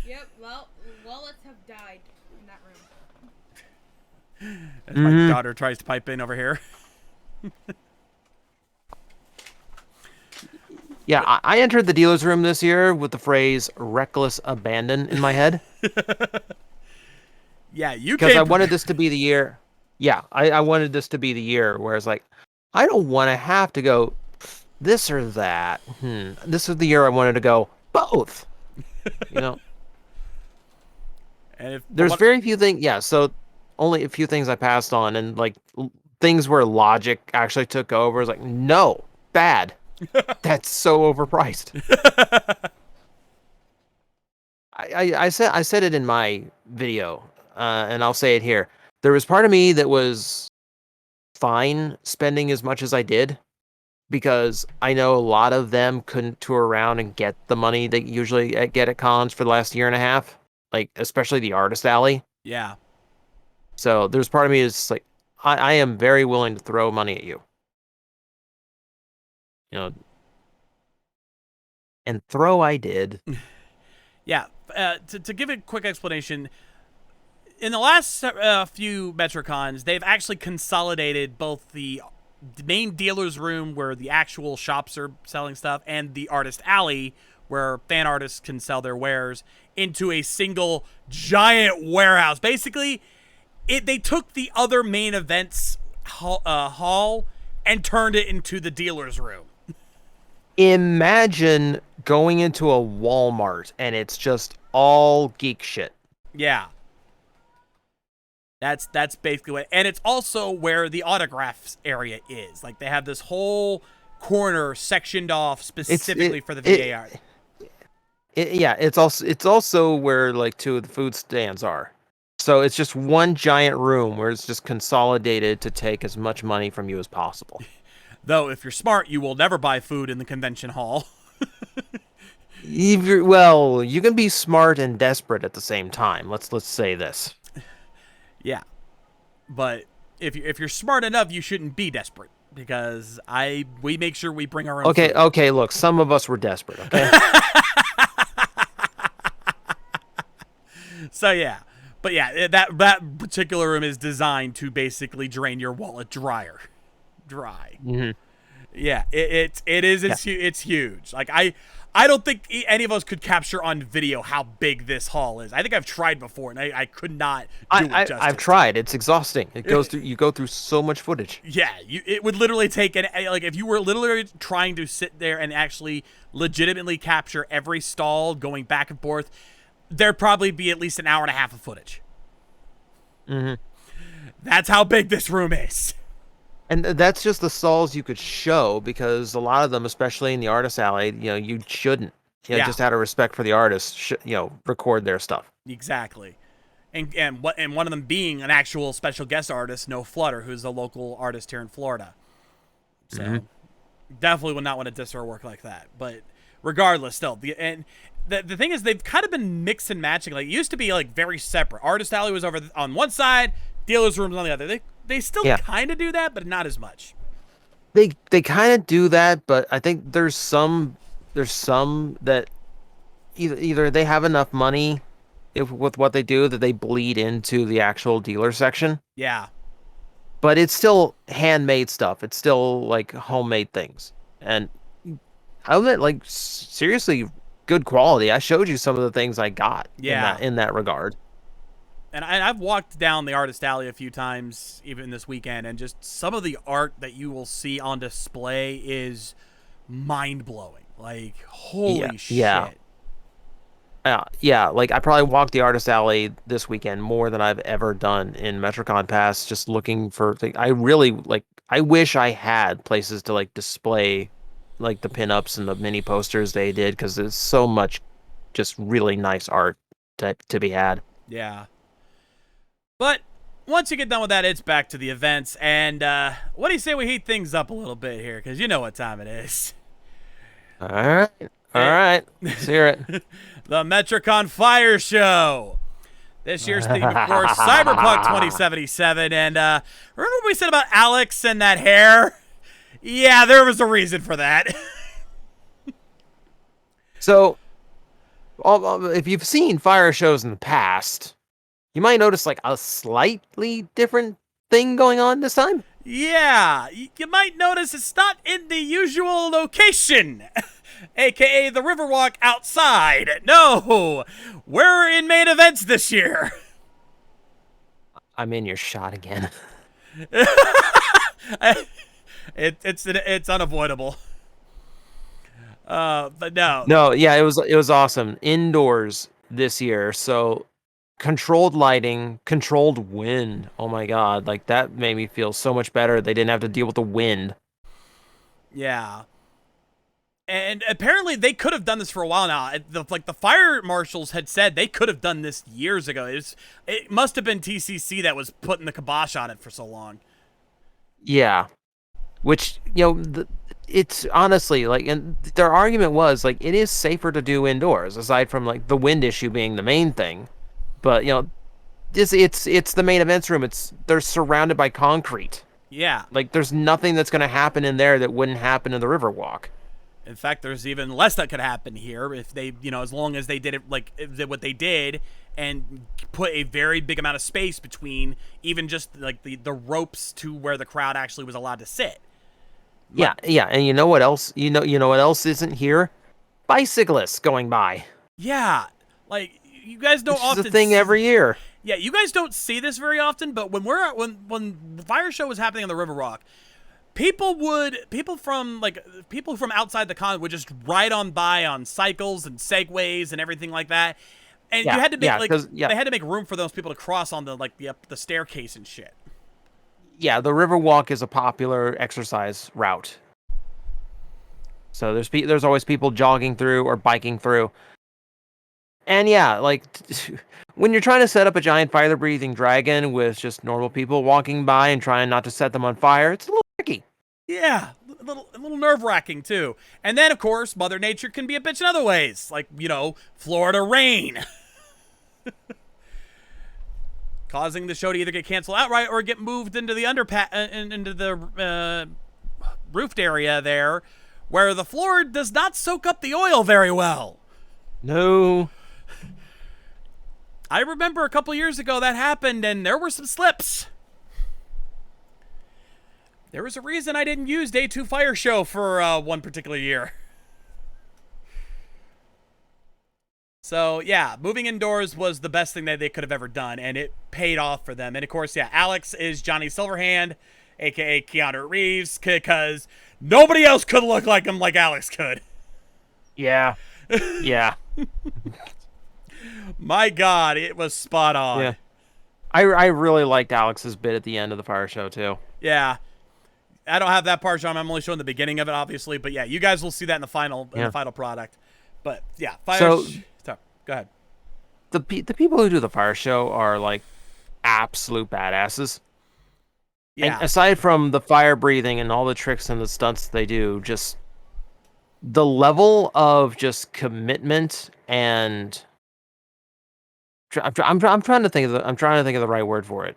Yep, well, wallets have died in that room. As my daughter tries to pipe in over here. Yeah, I entered the dealer's room this year with the phrase reckless abandon in my head. Yeah, you because I wanted this to be the year. Yeah, I wanted this to be the year where it's like, I don't want to have to go this or that. This is the year I wanted to go both. You know? And there's very few things. Yeah, so only a few things I passed on, and like things where logic actually took over. It's like, no, bad. That's so overpriced. I said it in my video, and I'll say it here. There was part of me that was fine spending as much as I did, because I know a lot of them couldn't tour around and get the money they usually get at cons for the last year and a half, like especially the Artist Alley. Yeah. So there's part of me that's like, I am very willing to throw money at you. You know, and throw I did. Yeah. To give a quick explanation, in the last few Metrocons, they've actually consolidated both the main dealer's room where the actual shops are selling stuff and the Artist Alley where fan artists can sell their wares into a single giant warehouse. Basically, they took the other main events hall and turned it into the dealer's room. Imagine going into a Walmart and it's just all geek shit. Yeah. That's basically what, and it's also where the autographs area is. Like they have this whole corner sectioned off specifically for the VAR. It's also where like two of the food stands are. So it's just one giant room where it's just consolidated to take as much money from you as possible. Though if you're smart, you will never buy food in the convention hall. Well, you can be smart and desperate at the same time. Let's say this. Yeah, but if you're smart enough, you shouldn't be desperate, because we make sure we bring our own. Food. Okay. Look, some of us were desperate. Okay. So yeah, but yeah, that particular room is designed to basically drain your wallet dry. Mm-hmm. Yeah, it's huge. Like I don't think any of us could capture on video how big this hall is. I think I've tried before, and I could not do it justice. I've tried. It's exhausting. You go through so much footage. Yeah, it would literally take like if you were literally trying to sit there and actually legitimately capture every stall going back and forth, there'd probably be at least an hour and a half of footage. Mm-hmm. That's how big this room is. And that's just the stalls you could show, because a lot of them, especially in the Artist Alley, you shouldn't. Yeah. just out of respect for the artists, record their stuff. Exactly. And one of them being an actual special guest artist, No Flutter, who's a local artist here in Florida. So definitely would not want to diss her work like that. But regardless, still, the thing is, they've kind of been mix and matching. Like, it used to be like very separate. Artist Alley was over on one side, dealers' rooms on the other. They still kind of do that, but not as much. They kind of do that, but I think there's some that either they have enough money with what they do that they bleed into the actual dealer section. Yeah. But it's still handmade stuff. It's still like homemade things. And I admit, like, seriously good quality. I showed you some of the things I got in that regard. And I've walked down the Artist Alley a few times, even this weekend, and just some of the art that you will see on display is mind-blowing. Like, holy shit. Yeah, like I probably walked the Artist Alley this weekend more than I've ever done in Metrocon Pass, just looking for things. I wish I had places to like display like the pinups and the mini posters they did, because there's so much just really nice art to be had. Yeah. But once you get done with that, it's back to the events. And what do you say we heat things up a little bit here? Because you know what time it is. All right. Let's hear it. The Metrocon Fire Show. This year's theme, of course, Cyberpunk 2077. And remember what we said about Alex and that hair? Yeah, there was a reason for that. So, if you've seen fire shows in the past, you might notice like a slightly different thing going on this time. Yeah, you might notice it's not in the usual location, aka the Riverwalk outside. No, we're in main events this year. I'm in your shot again. It's unavoidable. But no. No, yeah, it was awesome. Indoors this year, so controlled lighting, controlled wind. Oh my god, like that made me feel so much better. They didn't have to deal with the wind. Yeah. And apparently they could have done this for a while now. The fire marshals had said they could have done this years ago. It must have been TCC that was putting the kibosh on it for so long. Yeah. Which, it's honestly like, and their argument was like, it is safer to do indoors, aside from like the wind issue being the main thing. But it's the main events room. They're surrounded by concrete. Yeah. Like there's nothing that's going to happen in there that wouldn't happen in the Riverwalk. In fact, there's even less that could happen here if they, as long as they did it like what they did and put a very big amount of space between even just like the ropes to where the crowd actually was allowed to sit. Yeah, and you know what else? You know what else isn't here? Bicyclists going by. Yeah, like you guys don't often. It's a thing every year. Yeah, you guys don't see this very often, but when the fire show was happening on the Riverwalk, people from outside the con would just ride on by on cycles and segways and everything like that, and you had to make they had to make room for those people to cross on the staircase and shit. Yeah, the Riverwalk is a popular exercise route. So there's always people jogging through or biking through. And yeah, like when you're trying to set up a giant fire-breathing dragon with just normal people walking by and trying not to set them on fire, it's a little tricky. Yeah, a little nerve-wracking too. And then of course, Mother Nature can be a bitch in other ways, like Florida rain. Causing the show to either get canceled outright or get moved into the into the roofed area there, where the floor does not soak up the oil very well. No. I remember a couple years ago that happened, and there were some slips. There was a reason I didn't use Day 2 Fire Show for one particular year. So, yeah, moving indoors was the best thing that they could have ever done, and it paid off for them. And, of course, yeah, Alex is Johnny Silverhand, a.k.a. Keanu Reeves, because nobody else could look like him like Alex could. Yeah. Yeah. My God, it was spot on. Yeah. I really liked Alex's bit at the end of the fire show, too. Yeah. I don't have that part, John. I'm only showing the beginning of it, obviously. But, yeah, you guys will see that in the final product. But yeah, fire. So Sorry, go ahead. the people who do the fire show are like absolute badasses. And Yeah, aside from the fire breathing and all the tricks and the stunts they do, just the level of just commitment and I'm trying to think of the right word for it,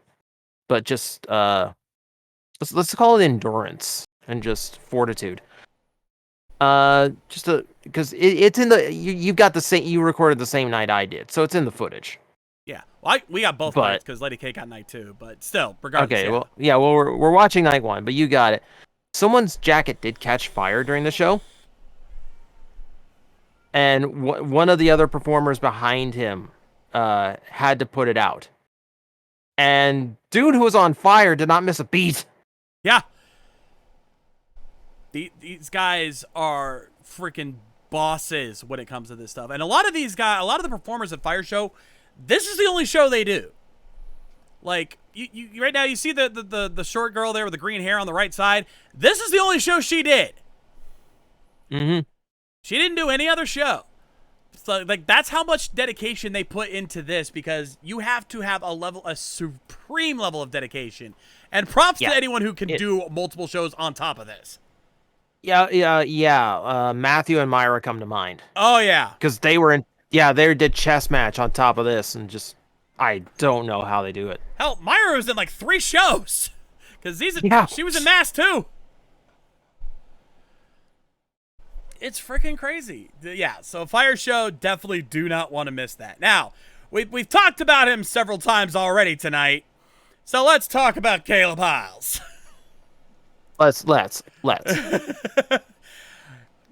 but just let's call it endurance and just fortitude. Just because it's in the you've got the same, you recorded the same night I did, so it's in the footage. yeah. Well, we got both But nights because Lady K got night 2, but still, regardless. okay, Yeah. well we're watching night 1, but you got it. Someone's jacket did catch fire during the show, and one of the other performers behind him had to put it out. And dude who was on fire did not miss a beat. Yeah. These guys are freaking bosses when it comes to this stuff. And a lot of the performers at Fire Show, this is the only show they do. Like, you right now, you see the short girl there with the green hair on the right side. This is the only show she did. Mm-hmm. She didn't do any other show. So, like, that's how much dedication they put into this, because you have to have a supreme level of dedication. And props to anyone who can do multiple shows on top of this. Yeah. Matthew and Myra come to mind. Oh, yeah. Because they did chess match on top of this, and just, I don't know how they do it. Hell, Myra was in like 3 shows. Because she was in Mass too. It's freaking crazy. Yeah, so Fire Show, definitely do not want to miss that. Now, we've talked about him several times already tonight. So let's talk about Caleb Hiles. Let's.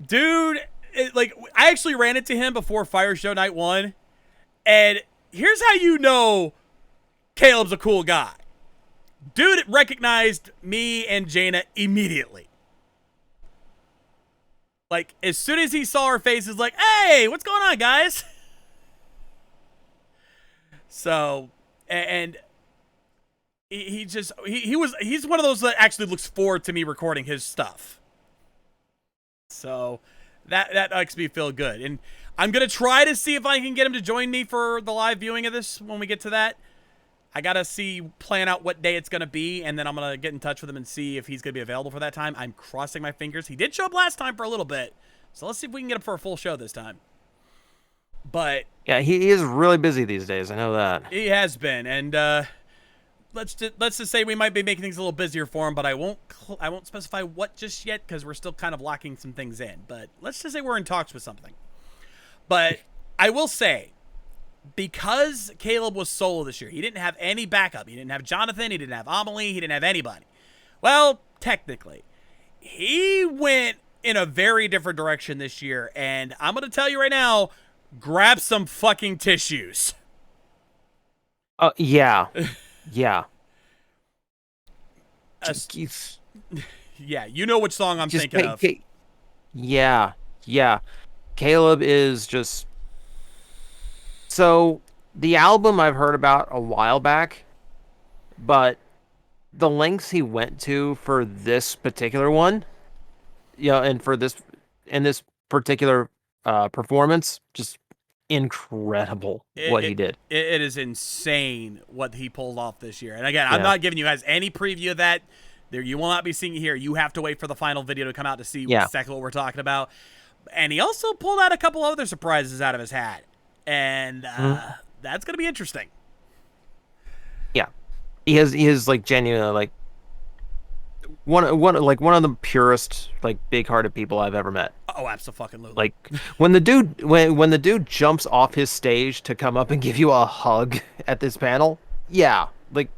Dude, I actually ran into him before Fire Show Night 1. And here's how you know Caleb's a cool guy. Dude recognized me and Jaina immediately. Like, as soon as he saw our faces, like, hey, what's going on, guys? So, and he's one of those that actually looks forward to me recording his stuff. So that makes me feel good. And I'm going to try to see if I can get him to join me for the live viewing of this when we get to that. I got to plan out what day it's going to be, and then I'm going to get in touch with him and see if he's going to be available for that time. I'm crossing my fingers. He did show up last time for a little bit, so let's see if we can get him for a full show this time. But yeah, he is really busy these days. I know that. He has been, and let's just say we might be making things a little busier for him, but I won't specify what just yet because we're still kind of locking some things in. But let's just say we're in talks with something. But I will say, because Caleb was solo this year, he didn't have any backup. He didn't have Jonathan. He didn't have Amelie. He didn't have anybody. Well, technically, he went in a very different direction this year. And I'm going to tell you right now, grab some fucking tissues. Yeah. Yeah. Yeah, you know which song I'm thinking of. Yeah. Caleb is just... So, the album I've heard about a while back, but the lengths he went to for this particular one, and for this particular performance, just incredible what he did. It is insane what he pulled off this year. And again, I'm not giving you guys any preview of that. You will not be seeing it here. You have to wait for the final video to come out to see exactly what we're talking about. And he also pulled out a couple other surprises out of his hat. And that's going to be interesting. Yeah. He is like genuinely like one of the purest, like, big-hearted people I've ever met. Oh, absolutely. Like when the dude jumps off his stage to come up and give you a hug at this panel, like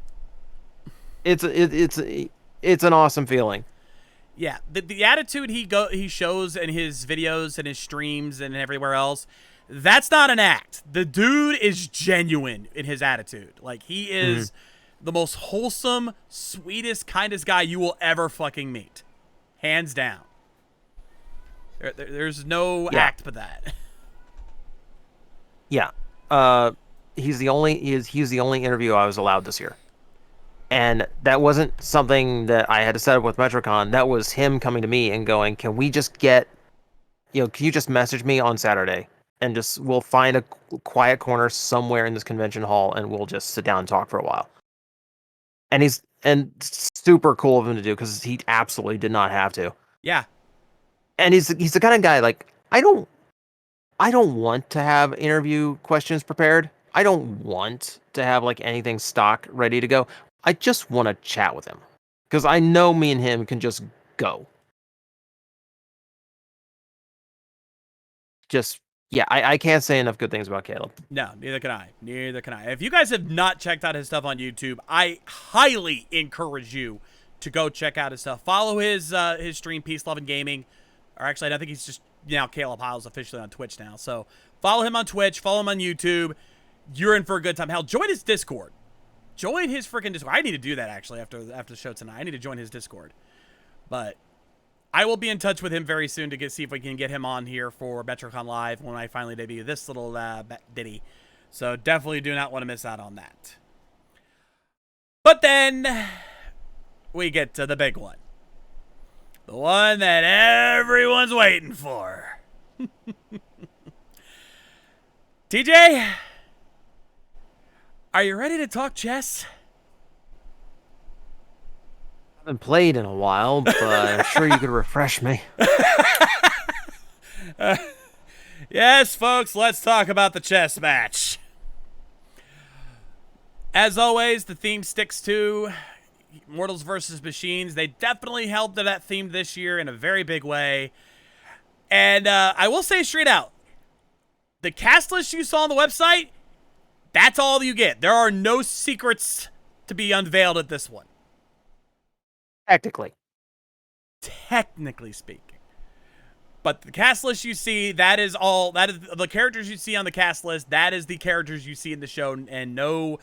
it's an awesome feeling. Yeah, the attitude he shows in his videos and his streams and everywhere else, that's not an act. The dude is genuine in his attitude. Like, he is the most wholesome, sweetest, kindest guy you will ever fucking meet. Hands down. There's no act but that. Yeah. He's the only interview I was allowed this year. And that wasn't something that I had to set up with Metrocon. That was him coming to me and going, "Can we just get can you just message me on Saturday, and we'll find a quiet corner somewhere in this convention hall, and we'll just sit down and talk for a while. And he's super cool of him to do, because he absolutely did not have to. Yeah. And he's the kind of guy, like, I don't want to have interview questions prepared. I don't want to have like anything stock ready to go. I just want to chat with him, because I know me and him can just go. I can't say enough good things about Caleb. No, neither can I. Neither can I. If you guys have not checked out his stuff on YouTube, I highly encourage you to go check out his stuff. Follow his stream, Peace, Love, and Gaming. Or actually, I think he's just now Caleb Hiles officially on Twitch now. So follow him on Twitch. Follow him on YouTube. You're in for a good time. Hell, join his Discord. Join his freaking Discord. I need to do that actually after the show tonight. I need to join his Discord. But I will be in touch with him very soon to see if we can get him on here for Metrocon Live when I finally debut this little ditty. So definitely do not want to miss out on that. But then we get to the big one. The one that everyone's waiting for. TJ, are you ready to talk chess? I haven't played in a while, but I'm sure you could refresh me. Yes, folks, let's talk about the chess match. As always, the theme sticks to Mortals versus Machines. They definitely held to that theme this year in a very big way. And I will say straight out, the cast list you saw on the website, that's all you get. There are no secrets to be unveiled at this one. Technically speaking. But the cast list you see, that is the characters you see on the cast list, that is the characters you see in the show, and no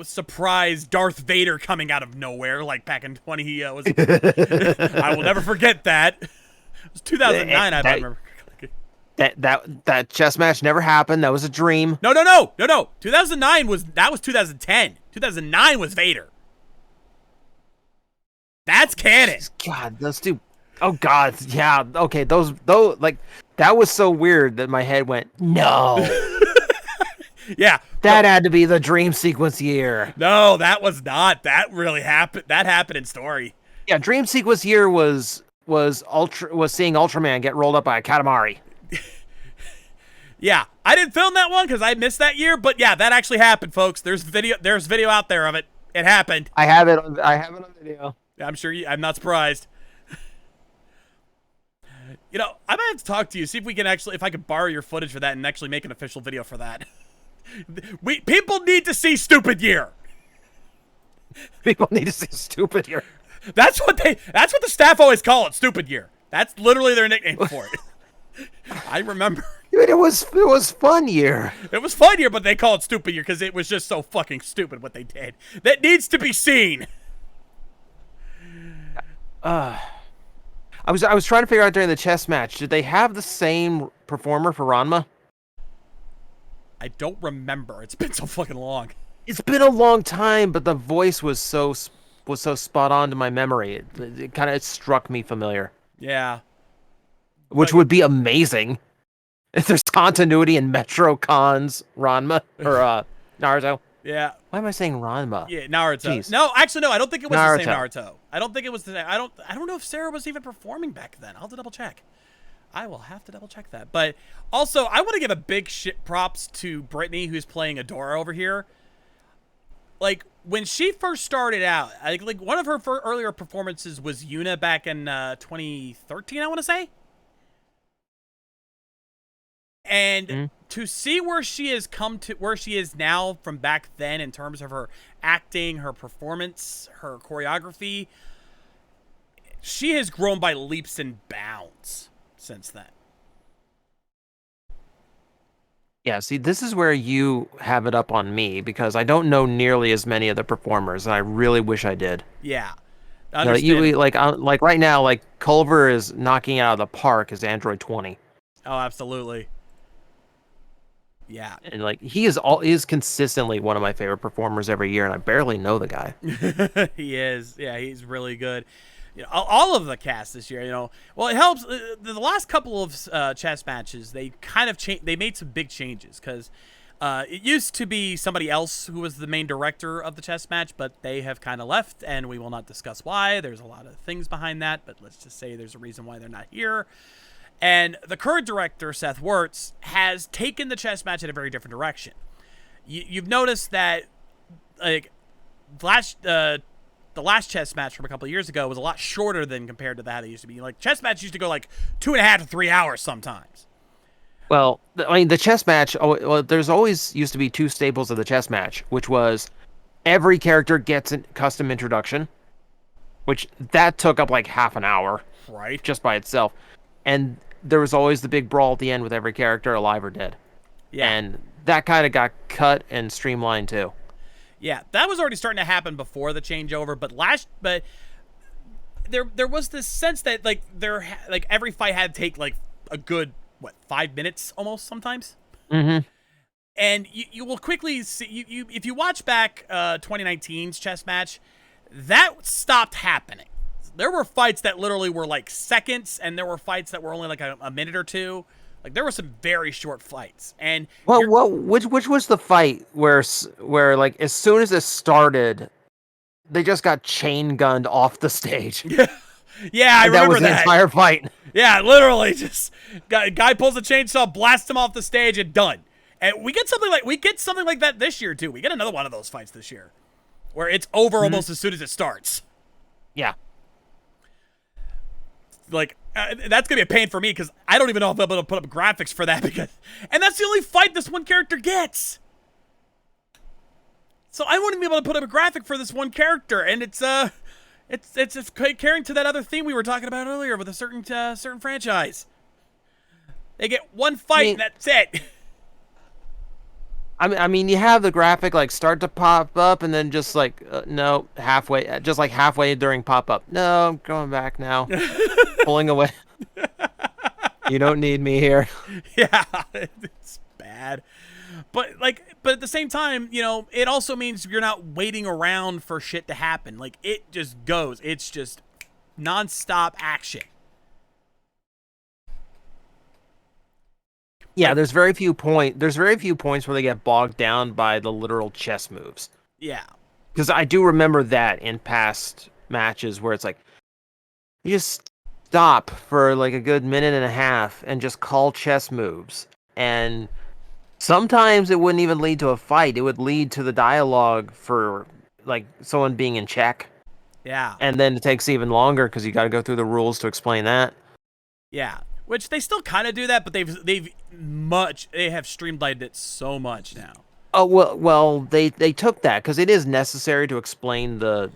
surprise Darth Vader coming out of nowhere like back in 20 I will never forget that. It was 2009, I remember. That chess match never happened. That was a dream. No. 2009 was 2010. 2009 was Vader. That's canon. God, those two. Oh God, yeah. Okay, those like that was so weird that my head went no. Yeah, that had to be the dream sequence year. No, that was not. That really happened. That happened in story. Yeah, dream sequence year was seeing Ultraman get rolled up by a Katamari. Yeah, I didn't film that one because I missed that year, but yeah, that actually happened, folks. There's video out there of it. It happened. I have it on video. I'm sure I'm not surprised. You know, I might have to talk to you, see if we can if I could borrow your footage for that and actually make an official video for that. People need to see Stupid Year. People need to see Stupid Year. That's what the staff always call it, Stupid Year. That's literally their nickname for it. I remember. Dude, it was fun year. It was fun year, but they call it Stupid Year because it was just so fucking stupid what they did. That needs to be seen. I was trying to figure out during the chess match, did they have the same performer for Ranma? I don't remember. It's been so fucking long. It's been a long time, but the voice was so spot on to my memory. It kind of struck me familiar. Yeah. Which would be amazing if there's continuity in Metrocon's Ranma or Naruto. Yeah. Why am I saying Ranma? Yeah, Naruto. Jeez. No, actually, no. I don't think it was Naruto. the same Naruto. I don't think it was the same. I don't know if Sarah was even performing back then. I'll have to double check. I will have to double check that. But also, I want to give a big shit props to Brittany, who's playing Adora over here. Like, when she first started out, like one of her earlier performances was Yuna back in 2013, I want to say. And to see where she has come to, where she is now from back then in terms of her acting, her performance, her choreography, she has grown by leaps and bounds since then. Yeah, see, this is where you have it up on me because I don't know nearly as many of the performers, and I really wish I did. Yeah. Like right now, like Culver is knocking out of the park as Android 20. Oh, absolutely. Yeah. And like he is consistently one of my favorite performers every year, and I barely know the guy. He is. Yeah, he's really good. all of the cast this year. Well, it helps. The last couple of chess matches, they kind of they made some big changes because it used to be somebody else who was the main director of the chess match, but they have kind of left, and we will not discuss why. There's a lot of things behind that, but let's just say there's a reason why they're not here. And the current director, Seth Wertz, has taken the chess match in a very different direction. You've noticed that, like, the last chess match from a couple of years ago was a lot shorter than compared to that it used to be. Like, chess match used to go like 2.5 to 3 hours sometimes. Well, I mean, the chess match, there's always used to be two staples of the chess match, which was every character gets a custom introduction, which that took up like half an hour. Right. Just by itself. And there was always the big brawl at the end with every character alive or dead. Yeah. And that kind of got cut and streamlined too. Yeah, that was already starting to happen before the changeover, but there was this sense that like every fight had to take like a good 5 minutes almost sometimes. Mm-hmm. And you will quickly see if you watch back 2019's chess match, that stopped happening. There were fights that literally were like seconds, and there were fights that were only like a minute or two. Like, there were some very short fights. And which was the fight where like as soon as it started, they just got chain gunned off the stage? Yeah, I remember that. That was the entire fight. Yeah, literally, just guy pulls a chainsaw, blasts him off the stage, and done. And we get something like that this year too. We get another one of those fights this year, where it's over almost as soon as it starts. Yeah. Like, that's gonna be a pain for me because I don't even know if I'll be able to put up graphics for that and that's the only fight this one character gets. So I wouldn't be able to put up a graphic for this one character, and it's carrying to that other theme we were talking about earlier with a certain franchise. They get one fight and that's it. I mean, you have the graphic like start to pop up and then just like no, halfway, just like halfway during pop up. No, I'm going back now. Pulling away. You don't need me here. Yeah, it's bad. But at the same time, it also means you're not waiting around for shit to happen. Like, it just goes. It's just nonstop action. Yeah, there's very few points where they get bogged down by the literal chess moves. Yeah. Because I do remember that in past matches where it's like, you just stop for like a good minute and a half and just call chess moves. And sometimes it wouldn't even lead to a fight. It would lead to the dialogue for like someone being in check. Yeah. And then it takes even longer because you got to go through the rules to explain that. Yeah. Which they still kind of do that, but they have streamlined it so much now. Oh well, they took that because it is necessary to explain but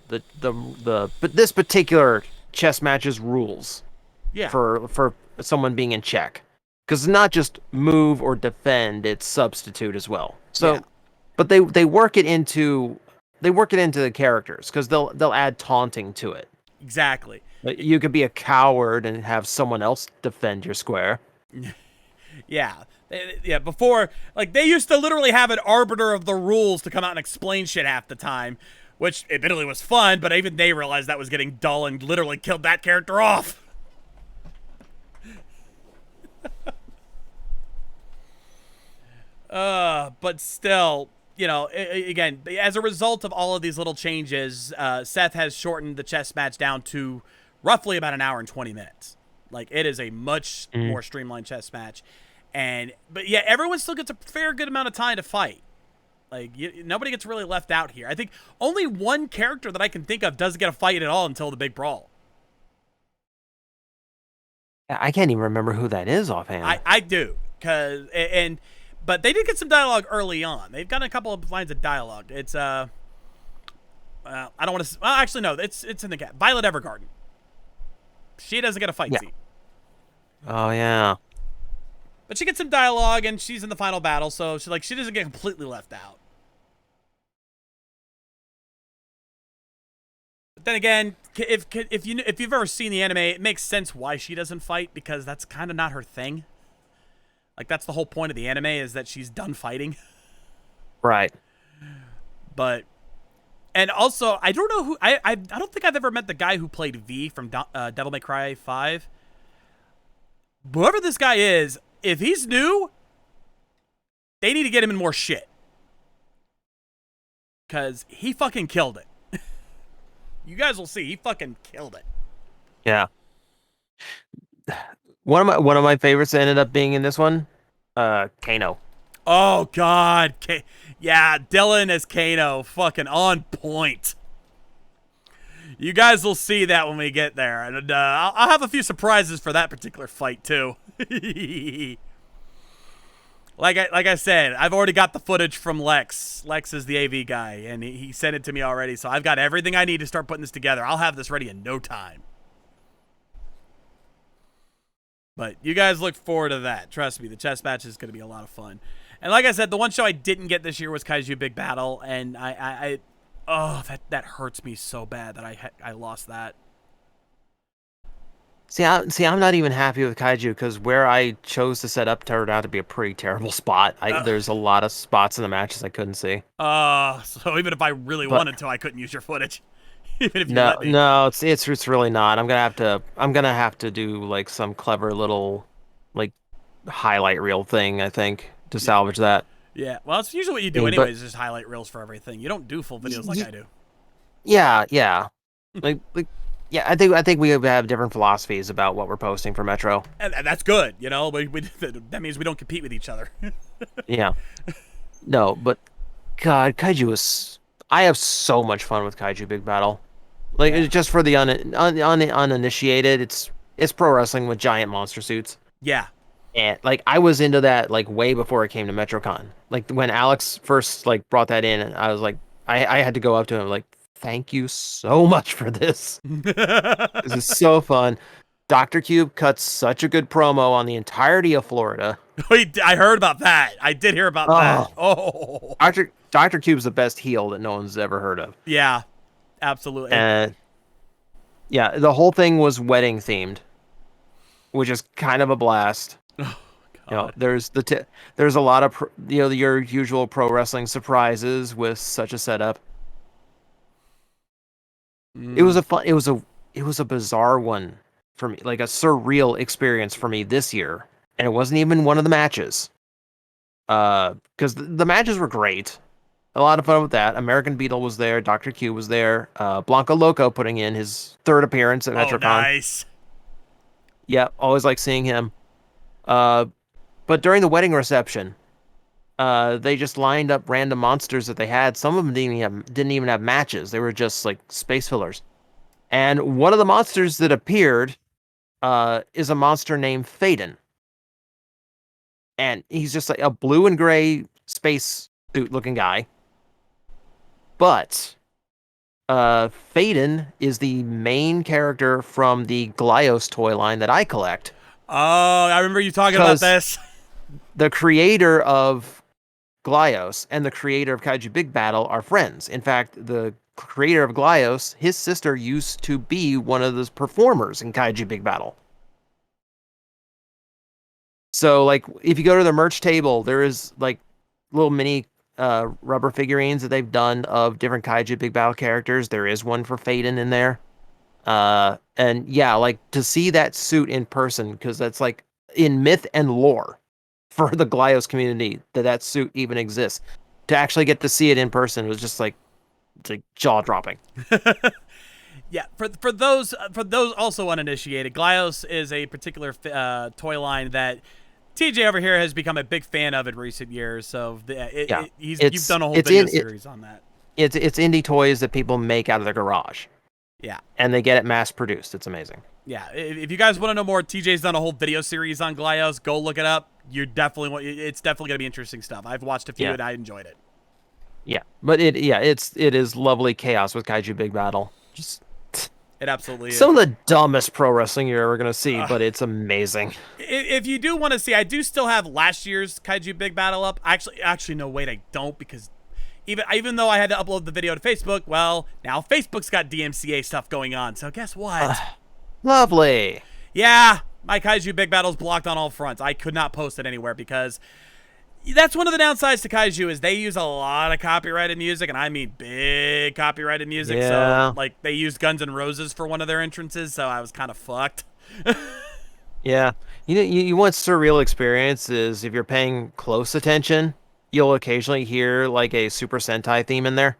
this particular chess match's rules. Yeah. For someone being in check, because it's not just move or defend; it's substitute as well. So, yeah. But they work it into the characters because they'll add taunting to it. Exactly. You could be a coward and have someone else defend your square. Yeah. Yeah, before, like, they used to literally have an arbiter of the rules to come out and explain shit half the time, which admittedly was fun, but even they realized that was getting dull and literally killed that character off. But still, again, as a result of all of these little changes, Seth has shortened the chess match down to roughly about 1 hour and 20 minutes. Like, it is a much more streamlined chess match. But yeah, everyone still gets a fair good amount of time to fight. Like, nobody gets really left out here. I think only one character that I can think of doesn't get a fight at all until the big brawl. I can't even remember who that is offhand. I do, but they did get some dialogue early on. They've got a couple of lines of dialogue. It's I don't want to. Well, actually, no. It's in the gap. Violet Evergarden. She doesn't get a fight scene. Oh yeah. But she gets some dialogue, and she's in the final battle, so she doesn't get completely left out. But then again, if you've ever seen the anime, it makes sense why she doesn't fight, because that's kind of not her thing. Like, that's the whole point of the anime, is that she's done fighting. Right. But And also, I don't know who I don't think I've ever met the guy who played V from Devil May Cry 5. Whoever this guy is, if he's new, they need to get him in more shit. Cause he fucking killed it. You guys will see, he fucking killed it. Yeah. One of my favorites ended up being in this one, Kano. Oh God, yeah, Dylan as Kano, fucking on point. You guys will see that when we get there, and I'll have a few surprises for that particular fight too. Like I said, I've already got the footage from Lex. Lex is the AV guy, and he sent it to me already, so I've got everything I need to start putting this together. I'll have this ready in no time. But you guys look forward to that. Trust me, the chess match is going to be a lot of fun. And like I said, the one show I didn't get this year was Kaiju Big Battle, and that hurts me so bad that I lost that. See, I'm not even happy with Kaiju because where I chose to set up turned out to be a pretty terrible spot. There's a lot of spots in the matches I couldn't see. So even if I really wanted to, I couldn't use your footage. Even if you let me. No, it's really not. I'm gonna have to do like some clever little like highlight reel thing, I think, to salvage that. Yeah, well, it's usually what you do anyways, just highlight reels for everything. You don't do full videos like I do. Yeah. Yeah, I think we have different philosophies about what we're posting for Metro. And that's good, you know. That means we don't compete with each other. Yeah. No, but God, Kaiju is. I have so much fun with Kaiju Big Battle. Like, yeah. Just for the uninitiated, it's pro wrestling with giant monster suits. Yeah. And like I was into that like way before it came to Metrocon. Like when Alex first like brought that in, I was like, I had to go up to him like, thank you so much for this. This is so fun. Dr. Cube cuts such a good promo on the entirety of Florida. I heard about that. I did hear about that. Oh. Dr. Cube's the best heel that no one's ever heard of. Yeah, absolutely. And yeah, the whole thing was wedding themed, which is kind of a blast. Oh, God. You know, there's a lot of your usual pro wrestling surprises with such a setup. It was a bizarre one for me, like a surreal experience for me this year, and it wasn't even one of the matches. Because the matches were great, a lot of fun with that. American Beetle was there, Dr. Q was there, Blanco Loco putting in his third appearance at Metrocon. Oh, nice. Yeah, always like seeing him. But during the wedding reception, they just lined up random monsters that they had. Some of them didn't even have matches. They were just like space fillers. And one of the monsters that appeared is a monster named Phaeton. And he's just like a blue and gray space suit looking guy. But Phaeton is the main character from the Glyos toy line that I collect. Oh, I remember you talking about this. The creator of Glyos and the creator of Kaiju Big Battle are friends. In fact, the creator of Glyos, his sister used to be one of the performers in Kaiju Big Battle. So, like, if you go to the merch table, there is, like, little mini rubber figurines that they've done of different Kaiju Big Battle characters. There is one for Phaeton in there. And, yeah, like, to see that suit in person, because that's, like, in myth and lore for the Glyos community, that suit even exists. To actually get to see it in person was just, like, it's like jaw-dropping. Yeah, for those also uninitiated, Glyos is a particular toy line that TJ over here has become a big fan of in recent years. So you've done a whole video series on that. It's indie toys that people make out of their garage. Yeah, and they get it mass produced. It's amazing. Yeah, if you guys want to know more, TJ's done a whole video series on Glyos. Go look it up. It's definitely gonna be interesting stuff. I've watched a few and I enjoyed it. Yeah, but it is lovely chaos with Kaiju Big Battle. It absolutely is. Some of the dumbest pro wrestling you're ever going to see, but it's amazing. If you do want to see, I do still have last year's Kaiju Big Battle up. Actually, no, wait, I don't, because even though I had to upload the video to Facebook, well, now Facebook's got DMCA stuff going on, so guess what? Lovely. Yeah, my Kaiju Big Battle's blocked on all fronts. I could not post it anywhere because That's one of the downsides to Kaiju is they use a lot of copyrighted music, and I mean big copyrighted music. Yeah. So, like, they used Guns N' Roses for one of their entrances, so I was kind of fucked. Yeah. You know, you want surreal experiences. If you're paying close attention, you'll occasionally hear like a Super Sentai theme in there.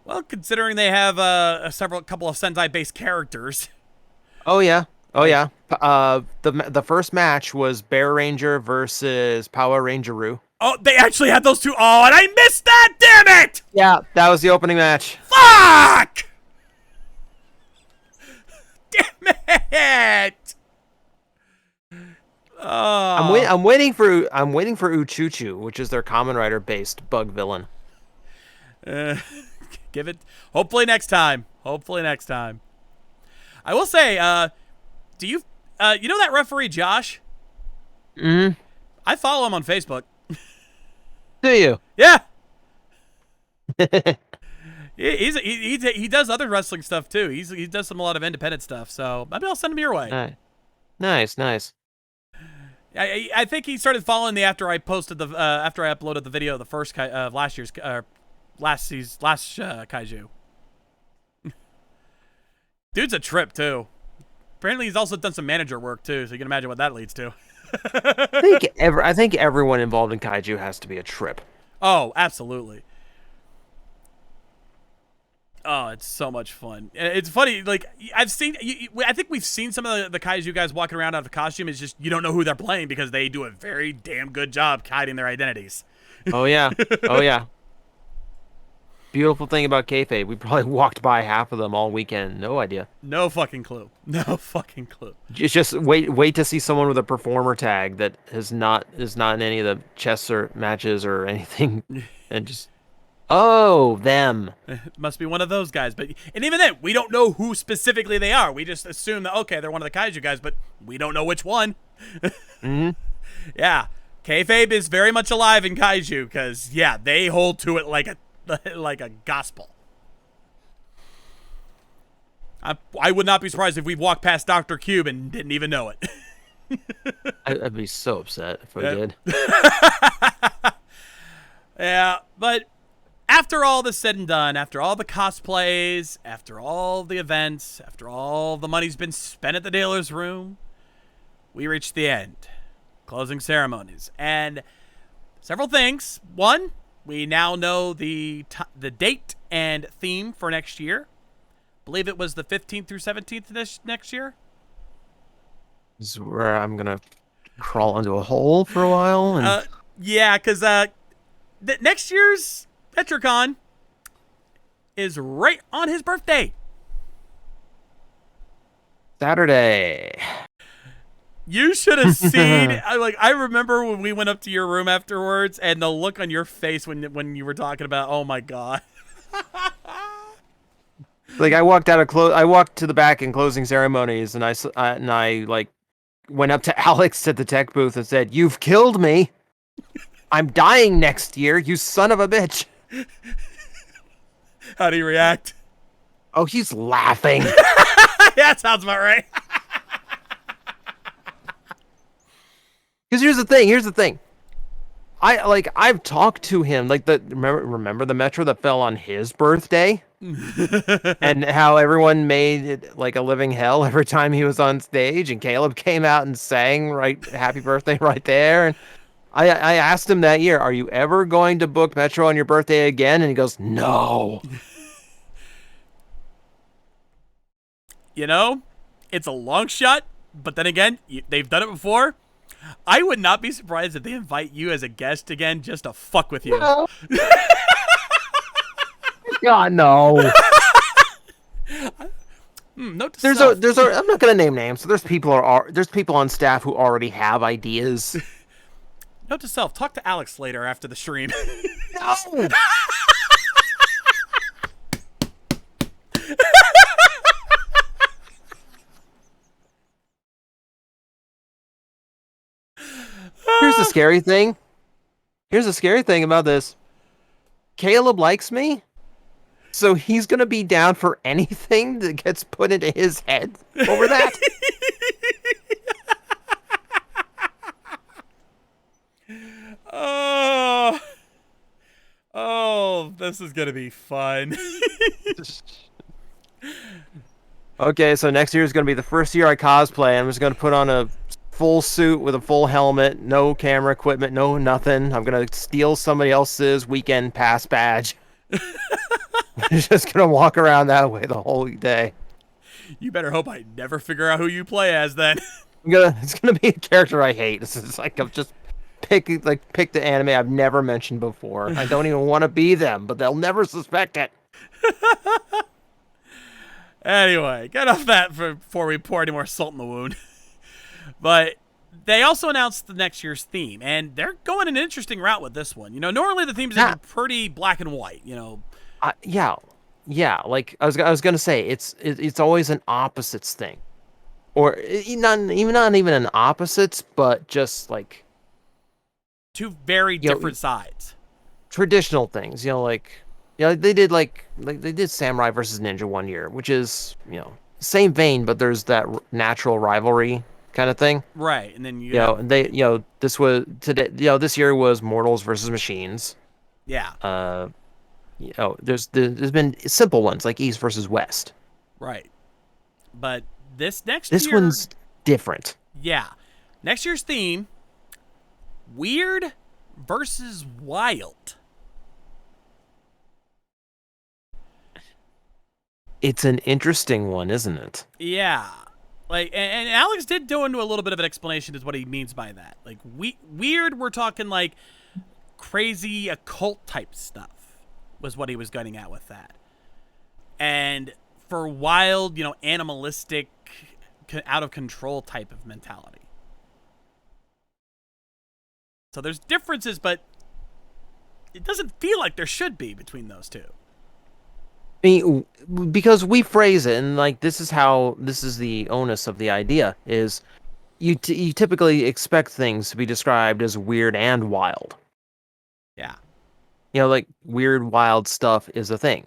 Well, considering they have couple of Sentai-based characters. Oh yeah. Oh yeah. The first match was Bear Ranger versus Power Rangeroo. Oh, they actually had those two. Oh, and I missed that. Damn it! Yeah, that was the opening match. Fuck! Damn it! Oh. I'm waiting for Uchuchu, which is their Kamen Rider based bug villain. Give it. Hopefully next time. Hopefully next time. I will say, do you know that referee Josh? Mm-hmm. I follow him on Facebook. Do you? Yeah. He does other wrestling stuff too. He does a lot of independent stuff. So maybe I'll send him your way. Nice. I think he started following me after I posted after I uploaded the video of the first last year's last Kaiju. Dude's a trip too. Apparently he's also done some manager work too, so you can imagine what that leads to. I think everyone involved in Kaiju has to be a trip. Oh, absolutely. Oh, it's so much fun. It's funny, like, I think we've seen some of the Kaiju guys walking around out of costume. It's just, you don't know who they're playing because they do a very damn good job hiding their identities. Oh, yeah. Oh, yeah. Beautiful thing about kayfabe, we probably walked by half of them all weekend. No idea. No fucking clue. No fucking clue. It's just wait to see someone with a performer tag that is not in any of the chess or matches or anything, and just them. It must be one of those guys. And even then, we don't know who specifically they are. We just assume that okay, they're one of the Kaiju guys, but we don't know which one. Mm-hmm. Yeah, kayfabe is very much alive in Kaiju because yeah, they hold to it like a gospel. I would not be surprised if we walked past Dr. Cube and didn't even know it. I'd be so upset if I did. Yeah, but after all this said and done, after all the cosplays, after all the events, after all the money's been spent at the dealer's room, we reached the end. Closing ceremonies. And several things. One, we now know the date and theme for next year. I believe it was the 15th through 17th this next year. This is where I'm going to crawl into a hole for a while. And... yeah, because next year's Metrocon is right on his birthday. Saturday. You should have seen. I remember when we went up to your room afterwards, and the look on your face when you were talking about. Oh my god! Like I walked to the back in closing ceremonies, and I like went up to Alex at the tech booth and said, "You've killed me. I'm dying next year. You son of a bitch." How do you react? Oh, he's laughing. Yeah, sounds about right. Because here's the thing. I've talked to him, like remember the Metro that fell on his birthday? And how everyone made it like a living hell every time he was on stage, and Caleb came out and sang happy birthday right there. And I asked him that year, are you ever going to book Metro on your birthday again? And he goes, no. You know, it's a long shot, but then again, they've done it before. I would not be surprised if they invite you as a guest again just to fuck with you. No. God, no. Note to self. I'm not gonna name names. So there's people on staff who already have ideas. Note to self: talk to Alex later after the stream. No. Here's the scary thing. Here's the scary thing about this. Caleb likes me, so he's gonna be down for anything that gets put into his head over that. Oh. This is gonna be fun. Okay, so next year is going to be the first year I cosplay. I'm just going to put on a full suit with a full helmet, no camera equipment, no nothing. I'm going to steal somebody else's weekend pass badge. I'm just going to walk around that way the whole day. You better hope I never figure out who you play as then. It's gonna be a character I hate. It's like I'm just pick the anime I've never mentioned before. I don't even want to be them, but they'll never suspect it. Anyway, get off that before we pour any more salt in the wound. But they also announced the next year's theme, and they're going an interesting route with this one. You know, normally the themes are pretty black and white. You know. Yeah. Like I was gonna say, it's always an opposites thing, or not even an opposites, but just like two very different sides. Traditional things, they did they did Samurai versus Ninja one year, which is same vein, but there's that natural rivalry kind of thing. Right, and then this was today. This year was Mortals versus Machines. Yeah. There's been simple ones like East versus West. Right. But this year, one's different. Yeah. Next year's theme, weird versus wild. It's an interesting one, isn't it? Yeah. And Alex did go into a little bit of an explanation as what he means by that. Like, weird, we're talking like crazy occult type stuff was what he was getting at with that. And for wild, animalistic, out of control type of mentality. So there's differences, but it doesn't feel like there should be between those two. I mean, because we phrase it, and this is the onus of the idea, is you typically expect things to be described as weird and wild. Yeah. Weird, wild stuff is a thing.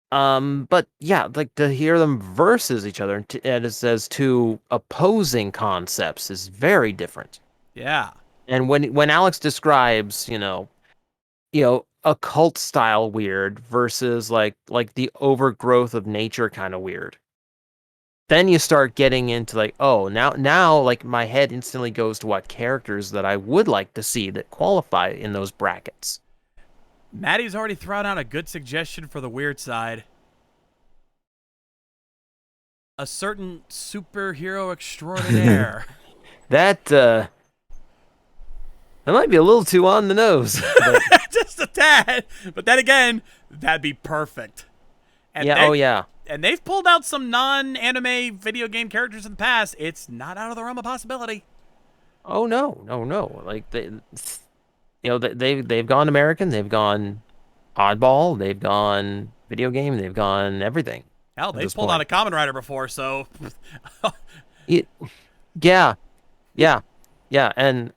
But yeah, to hear them versus each other, and it says two opposing concepts is very different. Yeah. And when Alex describes, occult style weird versus like the overgrowth of nature kind of weird, then you start getting into now my head instantly goes to what characters that I would like to see that qualify in those brackets. Maddie's already thrown out a good suggestion for the weird side. A certain superhero extraordinaire. That might be a little too on the nose. But... Just a tad. But then again, that'd be perfect. And yeah. And they've pulled out some non-anime video game characters in the past. It's not out of the realm of possibility. Oh no. They've gone American, they've gone oddball, they've gone video game, they've gone everything. Hell, they've pulled out a Kamen Rider before, so... Yeah, and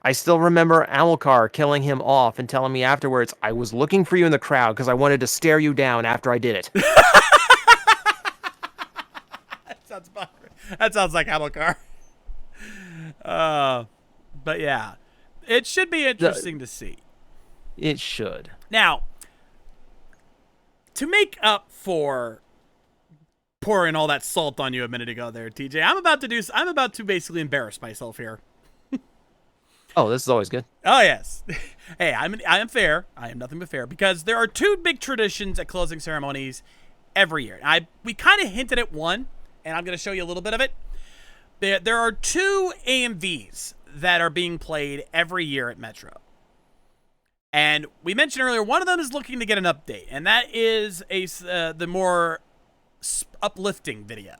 I still remember Amilcar killing him off and telling me afterwards, I was looking for you in the crowd because I wanted to stare you down after I did it. That sounds like Amilcar. But yeah, it should be interesting to see. It should. Now, to make up for pouring all that salt on you a minute ago there, TJ, I'm about to basically embarrass myself here. Oh, this is always good. Oh, yes. Hey, I am fair. I am nothing but fair, because there are two big traditions at closing ceremonies every year. We kind of hinted at one, and I'm going to show you a little bit of it. There are two AMVs that are being played every year at Metro. And we mentioned earlier, one of them is looking to get an update, and that is the more uplifting video.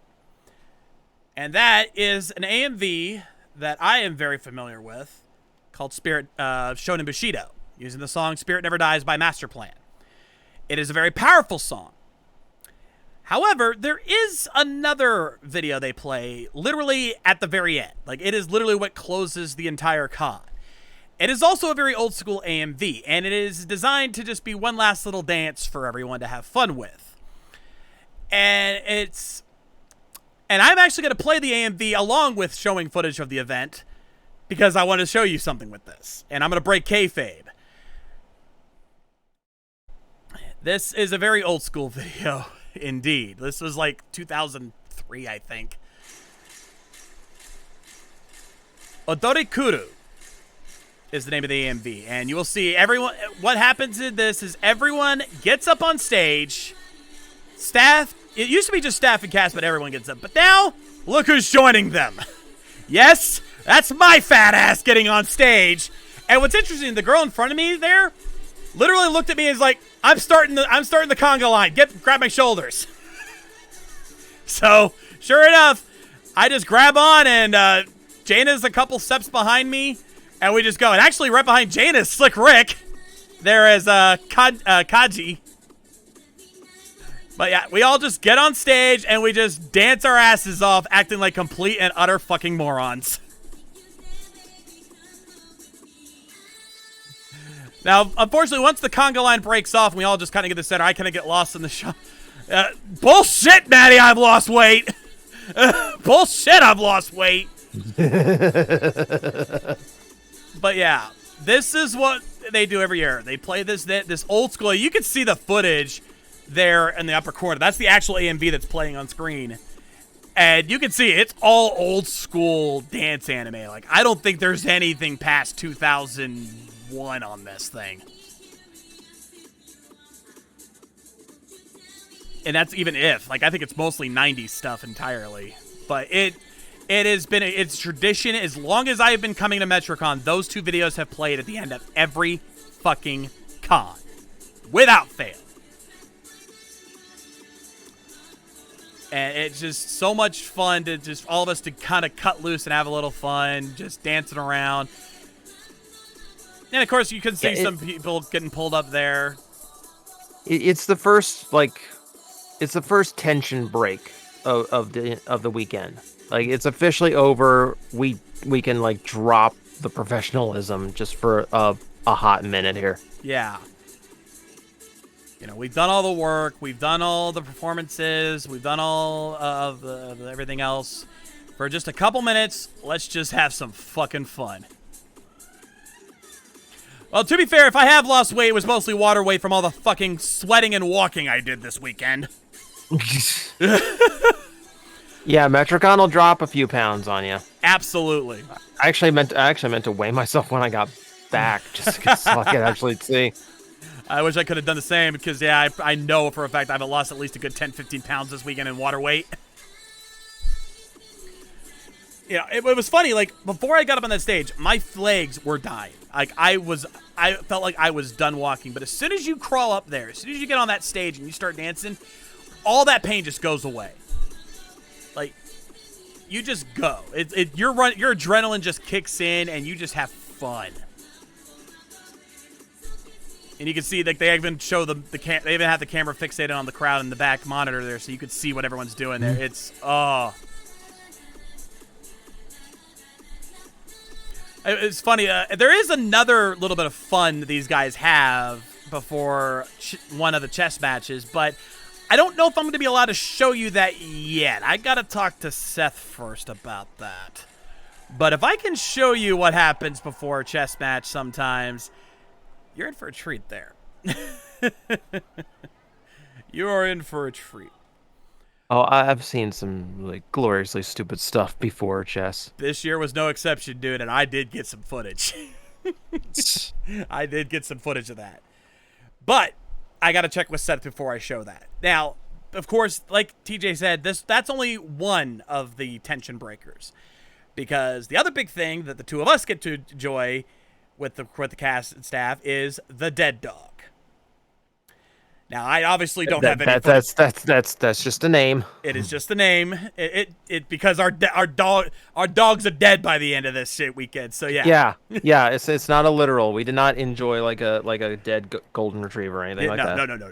And that is an AMV that I am very familiar with, called Spirit Shonen Bushido, using the song Spirit Never Dies by Masterplan. It is a very powerful song. However, there is another video they play literally at the very end. It is literally what closes the entire con. It is also a very old school AMV, and it is designed to just be one last little dance for everyone to have fun with. And I'm actually going to play the AMV along with showing footage of the event, because I want to show you something with this. And I'm going to break kayfabe. This is a very old school video, indeed. This was like 2003, I think. Odorikuru is the name of the AMV, and you will see everyone. What happens in this is everyone gets up on stage. Staff. It used to be just staff and cast, but everyone gets up. But now, look who's joining them. Yes, that's my fat ass getting on stage. And what's interesting, the girl in front of me there literally looked at me and was like, I'm starting the conga line. Grab my shoulders. So, sure enough, I just grab on, and Jaina's a couple steps behind me, and we just go. And actually, right behind Jaina is Slick Rick. There is Kaji. But yeah, we all just get on stage, and we just dance our asses off, acting like complete and utter fucking morons. Now, unfortunately, once the conga line breaks off, and we all just kind of get the center, I kind of get lost in the show. Bullshit, Maddie, I've lost weight. Bullshit, I've lost weight. But yeah, this is what they do every year. They play this old school. You can see the footage there in the upper corner. That's the actual AMV that's playing on screen. And you can see it's all old school dance anime. Like, I don't think there's anything past 2001 on this thing. And that's even if. Like, I think it's mostly 90s stuff entirely. But it has been its tradition. As long as I have been coming to Metrocon, those two videos have played at the end of every fucking con. Without fail. And it's just so much fun to just all of us to kind of cut loose and have a little fun, just dancing around. And of course, you can see some people getting pulled up there. It's the first tension break of the weekend. Like, it's officially over. We can like drop the professionalism just for a hot minute here. Yeah. You know, we've done all the work, we've done all the performances, we've done all of everything else. For just a couple minutes, let's just have some fucking fun. Well, to be fair, if I have lost weight, it was mostly water weight from all the fucking sweating and walking I did this weekend. Yeah, Metrocon will drop a few pounds on you. Absolutely. I actually meant to weigh myself when I got back, just so I could actually see. I wish I could have done the same because, yeah, I know for a fact I haven't lost at least a good 10, 15 pounds this weekend in water weight. Yeah, it was funny. Like, before I got up on that stage, my legs were dying. Like, I felt like I was done walking. But as soon as you crawl up there, as soon as you get on that stage and you start dancing, all that pain just goes away. Like, you just go. Your adrenaline just kicks in, and you just have fun. And you can see, like, they even show they even have the camera fixated on the crowd in the back monitor there, so you can see what everyone's doing there. It's it's funny. There is another little bit of fun that these guys have before one of the chess matches, but I don't know if I'm going to be allowed to show you that yet. I got to talk to Seth first about that. But if I can show you what happens before a chess match sometimes, you're in for a treat there. You are in for a treat. Oh, I've seen some like gloriously stupid stuff before chess. This year was no exception, dude, and I did get some footage. I did get some footage of that. But I got to check with Seth before I show that. Now, of course, like TJ said, that's only one of the tension breakers. Because the other big thing that the two of us get to enjoy with the cast and staff is the dead dog. Now, I obviously don't have any. That's just a name. It is just a name. It because our dogs are dead by the end of this shit weekend. So yeah. Yeah. It's not a literal. We did not enjoy like a dead golden retriever or anything like that. No.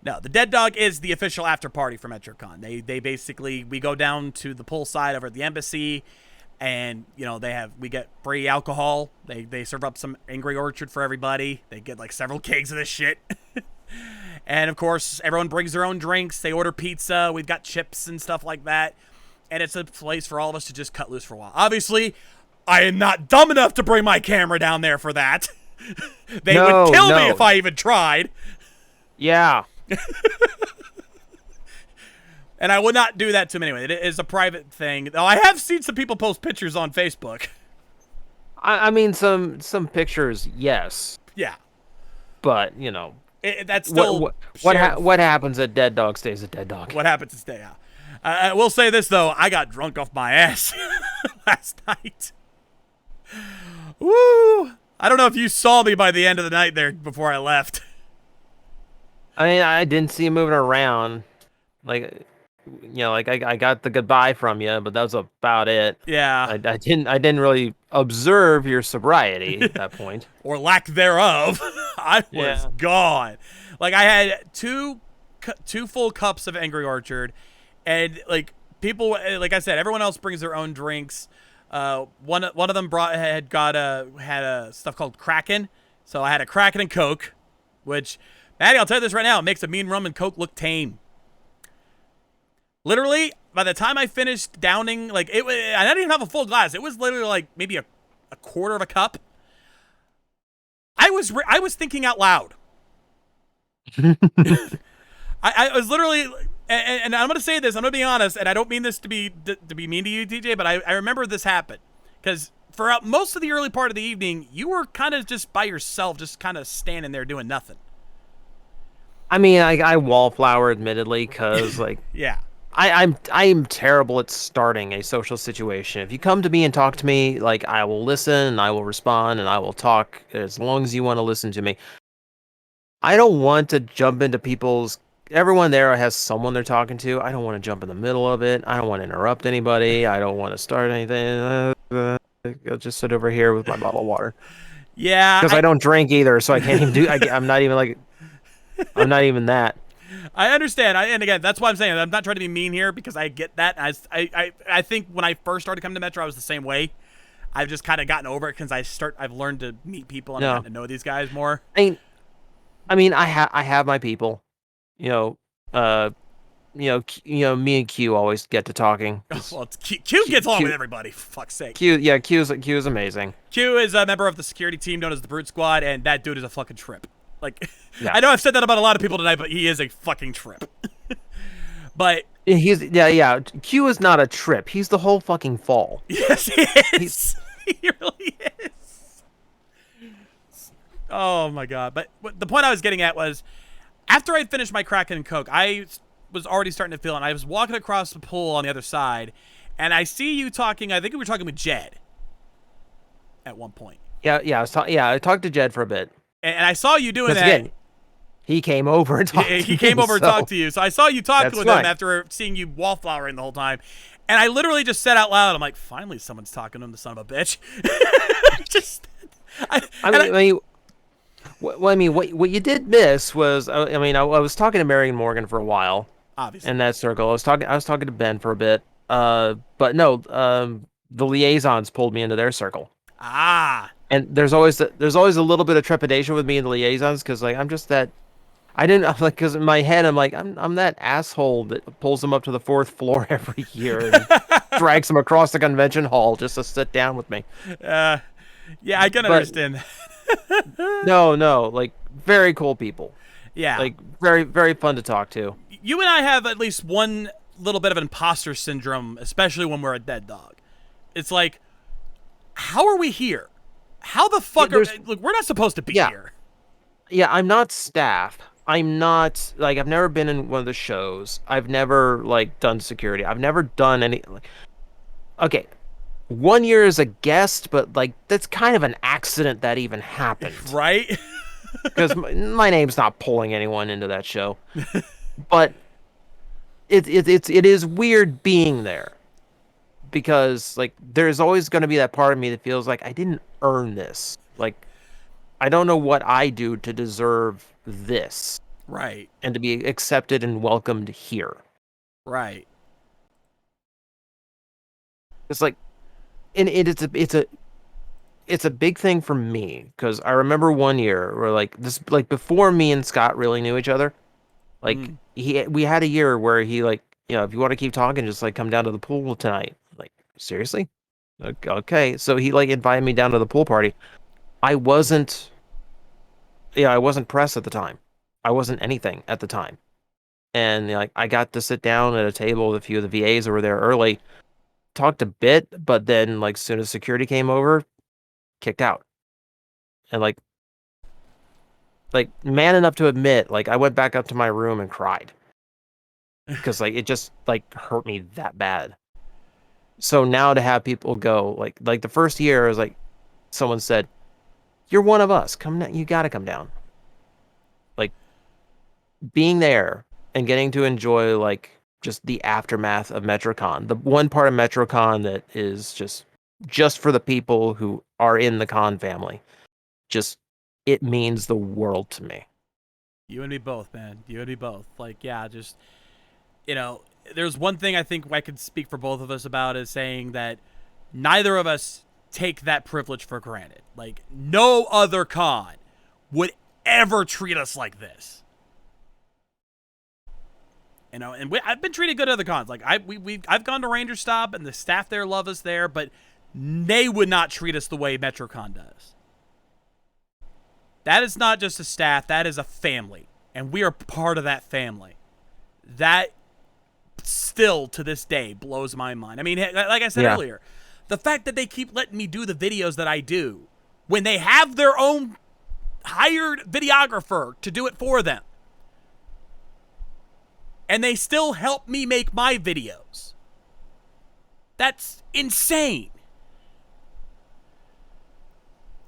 No, the dead dog is the official after party for Metrocon. They basically, we go down to the poolside over at the embassy. And, you know, we get free alcohol. They serve up some Angry Orchard for everybody. They get like several kegs of this shit. And of course, everyone brings their own drinks. They order pizza. We've got chips and stuff like that. And it's a place for all of us to just cut loose for a while. Obviously, I am not dumb enough to bring my camera down there for that. They would kill me if I even tried. Yeah. And I would not do that to him anyway. It is a private thing. Though I have seen some people post pictures on Facebook. I mean, some pictures, yes, Yeah. but That's still what happens at Dead Dog stays at Dead Dog. what happens to stay out. I will say this though, I got drunk off my ass last night. Woo! I don't know if you saw me by the end of the night there before I left. I mean, I didn't see you moving around, like, I got the goodbye from you, but that was about it. Yeah. I didn't really observe your sobriety at that point. Or lack thereof. I was gone. Like I had two full cups of Angry Orchard, and like people, like I said, everyone else brings their own drinks. One of them had a stuff called Kraken, so I had a Kraken and Coke, which, Maddie, I'll tell you this right now, it makes a mean rum and Coke look tame. Literally, by the time I finished downing, like I didn't even have a full glass. It was literally like maybe a quarter of a cup. I was thinking out loud. I was literally, and I'm gonna say this. I'm gonna be honest, and I don't mean this to be mean to you, DJ, but I remember this happened because for most of the early part of the evening, you were kind of just by yourself, just kind of standing there doing nothing. I mean, I wallflower, admittedly, because like yeah. I'm terrible at starting a social situation. If you come to me and talk to me, like I will listen and I will respond and I will talk as long as you want to listen to me. I don't want to jump into people's. Everyone there has someone they're talking to. I don't want to jump in the middle of it. I don't want to interrupt anybody. I don't want to start anything. I'll just sit over here with my bottle of water. Yeah, because I don't drink either, so I can't even do. I'm not even that. I understand. And again, that's why I'm saying I'm not trying to be mean here because I get that. I think when I first started coming to Metro, I was the same way. I've just kind of gotten over it because I've learned to meet people and I've gotten to know these guys more. I mean, I have my people. Me and Q always get to talking. Well, it's Q gets along with everybody. For fuck's sake. Q is amazing. Q is a member of the security team known as the Brute Squad, and that dude is a fucking trip. Like, yeah. I know I've said that about a lot of people tonight, but he is a fucking trip. But Q is not a trip. He's the whole fucking fall. Yes, he is. He really is. Oh my god! But the point I was getting at was, after I'd finished my Kraken and Coke, I was already starting to feel it. And I was walking across the pool on the other side, and I see you talking. I think we were talking with Jed at one point. Yeah. I talked to Jed for a bit. And I saw you doing that. Again, he came over and talked to me. He came over and talked to you. So I saw you talking with him after seeing you wallflowering the whole time. And I literally just said out loud, I'm like, finally someone's talking to him, the son of a bitch. What you did miss was, I was talking to Marion Morgan for a while. Obviously. In that circle. I was talking to Ben for a bit. But no, the liaisons pulled me into their circle. Ah. And there's always a little bit of trepidation with me and the liaisons because like I'm just that because in my head I'm like I'm that asshole that pulls them up to the 4th floor every year and drags them across the convention hall just to sit down with me. Yeah, I can understand that. No, like very cool people. Yeah, like very very fun to talk to. You and I have at least one little bit of imposter syndrome, especially when we're a Dead Dog. It's like, how are we here? How the fuck look, we're not supposed to be here. Yeah, I'm not staff. I'm not, like, I've never been in one of the shows. I've never, like, done security. I've never done any, like, okay, 1 year as a guest, but, like, that's kind of an accident that even happened. Right? Because my name's not pulling anyone into that show. But it is weird being there. Because, like, there's always going to be that part of me that feels like I didn't earn this. Like, I don't know what I do to deserve this. Right. And to be accepted and welcomed here. Right. It's like, and it's a big thing for me. Because I remember 1 year where, like, this, like, before me and Scott really knew each other, like, we had a year where he, like, if you want to keep talking, just, like, come down to the pool tonight. Like, seriously? Okay. So he, like, invited me down to the pool party. I wasn't pressed at the time. I wasn't anything at the time. And like I got to sit down at a table with a few of the VAs who were there early, talked a bit, but then like as soon as security came over, kicked out. And like man enough to admit, like I went back up to my room and cried. Because like it just like hurt me that bad. So now to have people go like the first year was like someone said, "You're one of us. Come down. You got to come down." Like being there and getting to enjoy like just the aftermath of Metrocon. The one part of Metrocon that is just for the people who are in the con family. Just it means the world to me. You and me both, man. You and me both. Like, yeah, just, there's one thing I think I could speak for both of us about is saying that neither of us take that privilege for granted. Like, no other con would ever treat us like this. And I've been treated good at other cons. Like I've gone to Ranger Stop and the staff there love us there, but they would not treat us the way Metrocon does. That is not just a staff, that is a family, and we are part of that family. That still to this day blows my mind. I mean, like I said earlier, the fact that they keep letting me do the videos that I do when they have their own hired videographer to do it for them. And they still help me make my videos. That's insane.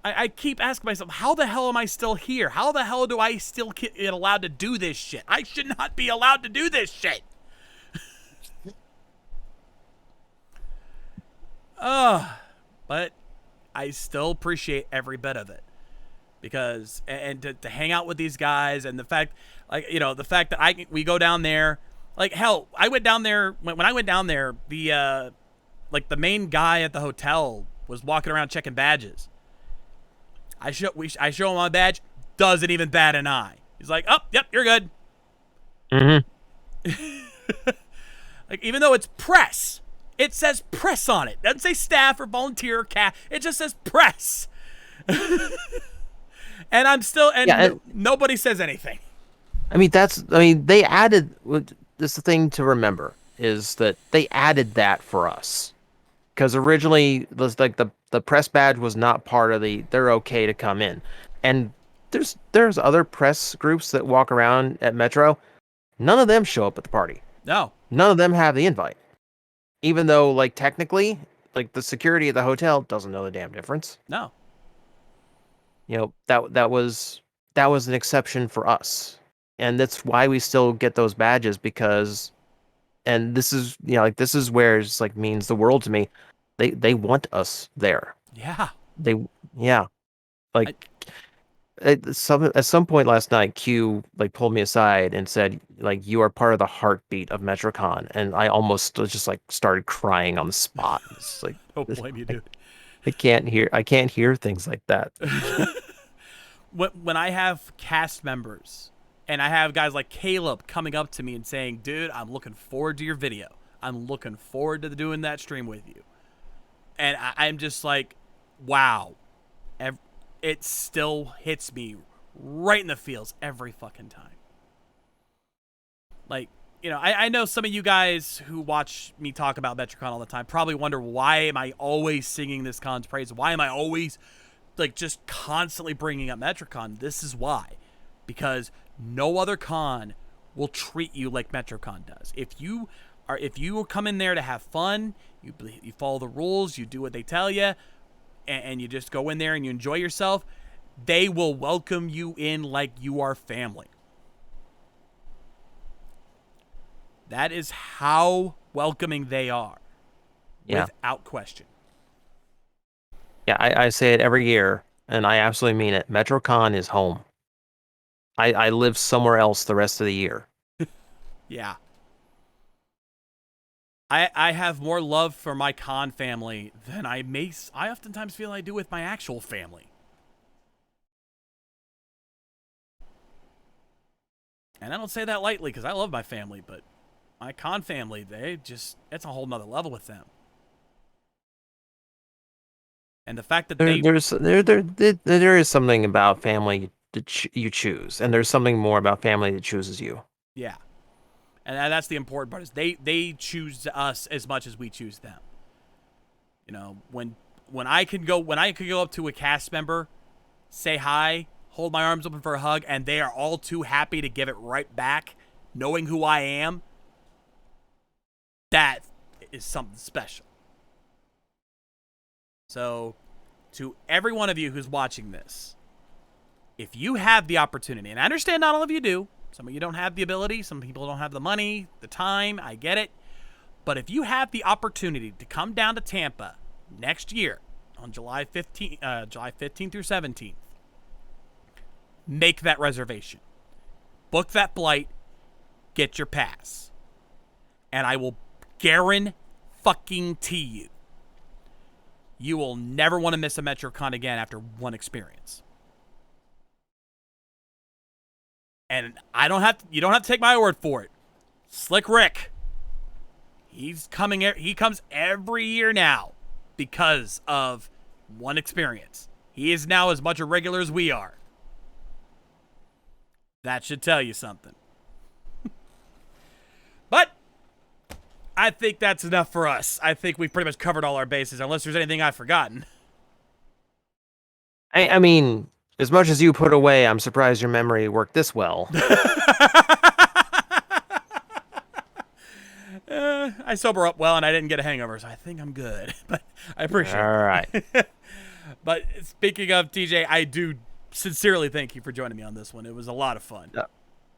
I keep asking myself, how the hell am I still here? How the hell do I still get allowed to do this shit? I should not be allowed to do this shit. But I still appreciate every bit of it. Because, and to hang out with these guys, and the fact, like, the fact that we go down there, like, hell, I went down there, when I went down there, the main guy at the hotel was walking around checking badges. I show him my badge, doesn't even bat an eye. He's like, oh, yep, you're good. Mm-hmm. Like, even though it's press, it says press on it. It doesn't say staff or volunteer or cat. It just says press. And I'm still, nobody says anything. I mean, they added, this is the thing to remember, is that they added that for us. Because originally, like the press badge was not part of they're okay to come in. And there's other press groups that walk around at Metro. None of them show up at the party. No. None of them have the invite. Even though, like, technically, like, the security at the hotel doesn't know the damn difference. No. That was an exception for us. And that's why we still get those badges, because, and this is, this is where it's like means the world to me. They want us there. Yeah. Like at some point last night, Q like pulled me aside and said, like, you are part of the heartbeat of Metrocon, and I almost just like started crying on the spot. It's like, don't blame you, dude. I can't hear things like that. When I have cast members and I have guys like Caleb coming up to me and saying, dude, I'm looking forward to your video. I'm looking forward to doing that stream with you. And I'm just like, wow. It still hits me right in the feels every fucking time. Like, I know some of you guys who watch me talk about Metrocon all the time probably wonder, why am I always singing this con's praise? Why am I always, like, just constantly bringing up Metrocon? This is why. Because no other con will treat you like Metrocon does. If you come in there to have fun, you follow the rules, you do what they tell you, and you just go in there and you enjoy yourself, they will welcome you in like you are family. That is how welcoming they are. Yeah. Without question. Yeah, I say it every year, and I absolutely mean it. Metrocon is home. I live somewhere else the rest of the year. Yeah. I have more love for my con family than I oftentimes feel I do with my actual family. And I don't say that lightly, because I love my family, but my con family, it's a whole nother level with them. And the fact that there is something about family you choose, and there's something more about family that chooses you. Yeah. And that's the important part, is they choose us as much as we choose them. You know, when I could go up to a cast member, say hi, hold my arms open for a hug, and they are all too happy to give it right back, knowing who I am, that is something special. So, to every one of you who's watching this, if you have the opportunity, and I understand not all of you do, some of you don't have the ability, some people don't have the money, the time, I get it, but if you have the opportunity to come down to Tampa next year on July 15th through 17th, make that reservation. Book that flight, get your pass. And I will guarantee you, you will never want to miss a Metrocon again after one experience. And you don't have to take my word for it. Slick Rick, he comes every year now because of one experience. He is now as much a regular as we are. That should tell you something. But I think that's enough for us. I think we've pretty much covered all our bases, unless there's anything I've forgotten. I mean, as much as you put away, I'm surprised your memory worked this well. I sober up well, and I didn't get a hangover, so I think I'm good. But I appreciate it. All right. But speaking of TJ, I do sincerely thank you for joining me on this one. It was a lot of fun.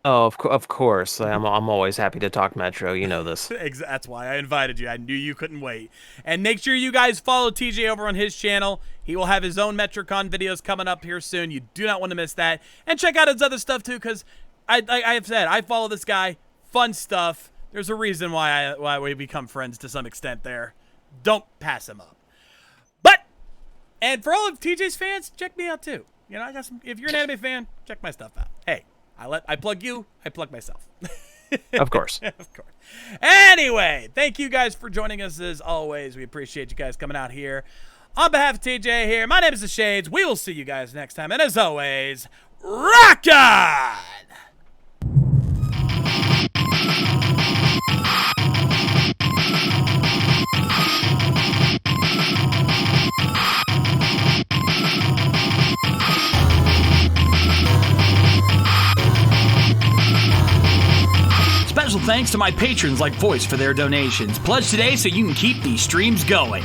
Oh, of course. I'm always happy to talk Metro. You know this. That's why I invited you. I knew you couldn't wait. And make sure you guys follow TJ over on his channel. He will have his own Metrocon videos coming up here soon. You do not want to miss that. And check out his other stuff too, because I have said, I follow this guy. Fun stuff. There's a reason why we become friends to some extent there. Don't pass him up. And for all of TJ's fans, check me out too. You know, I got some. If you're an anime fan, check my stuff out. Hey, I plug you, I plug myself. Of course. Of course. Anyway, thank you guys for joining us as always. We appreciate you guys coming out here. On behalf of TJ here, my name is The Shades. We will see you guys next time. And as always, rock on! Special thanks to my patrons like Voice for their donations. Pledge today so you can keep these streams going.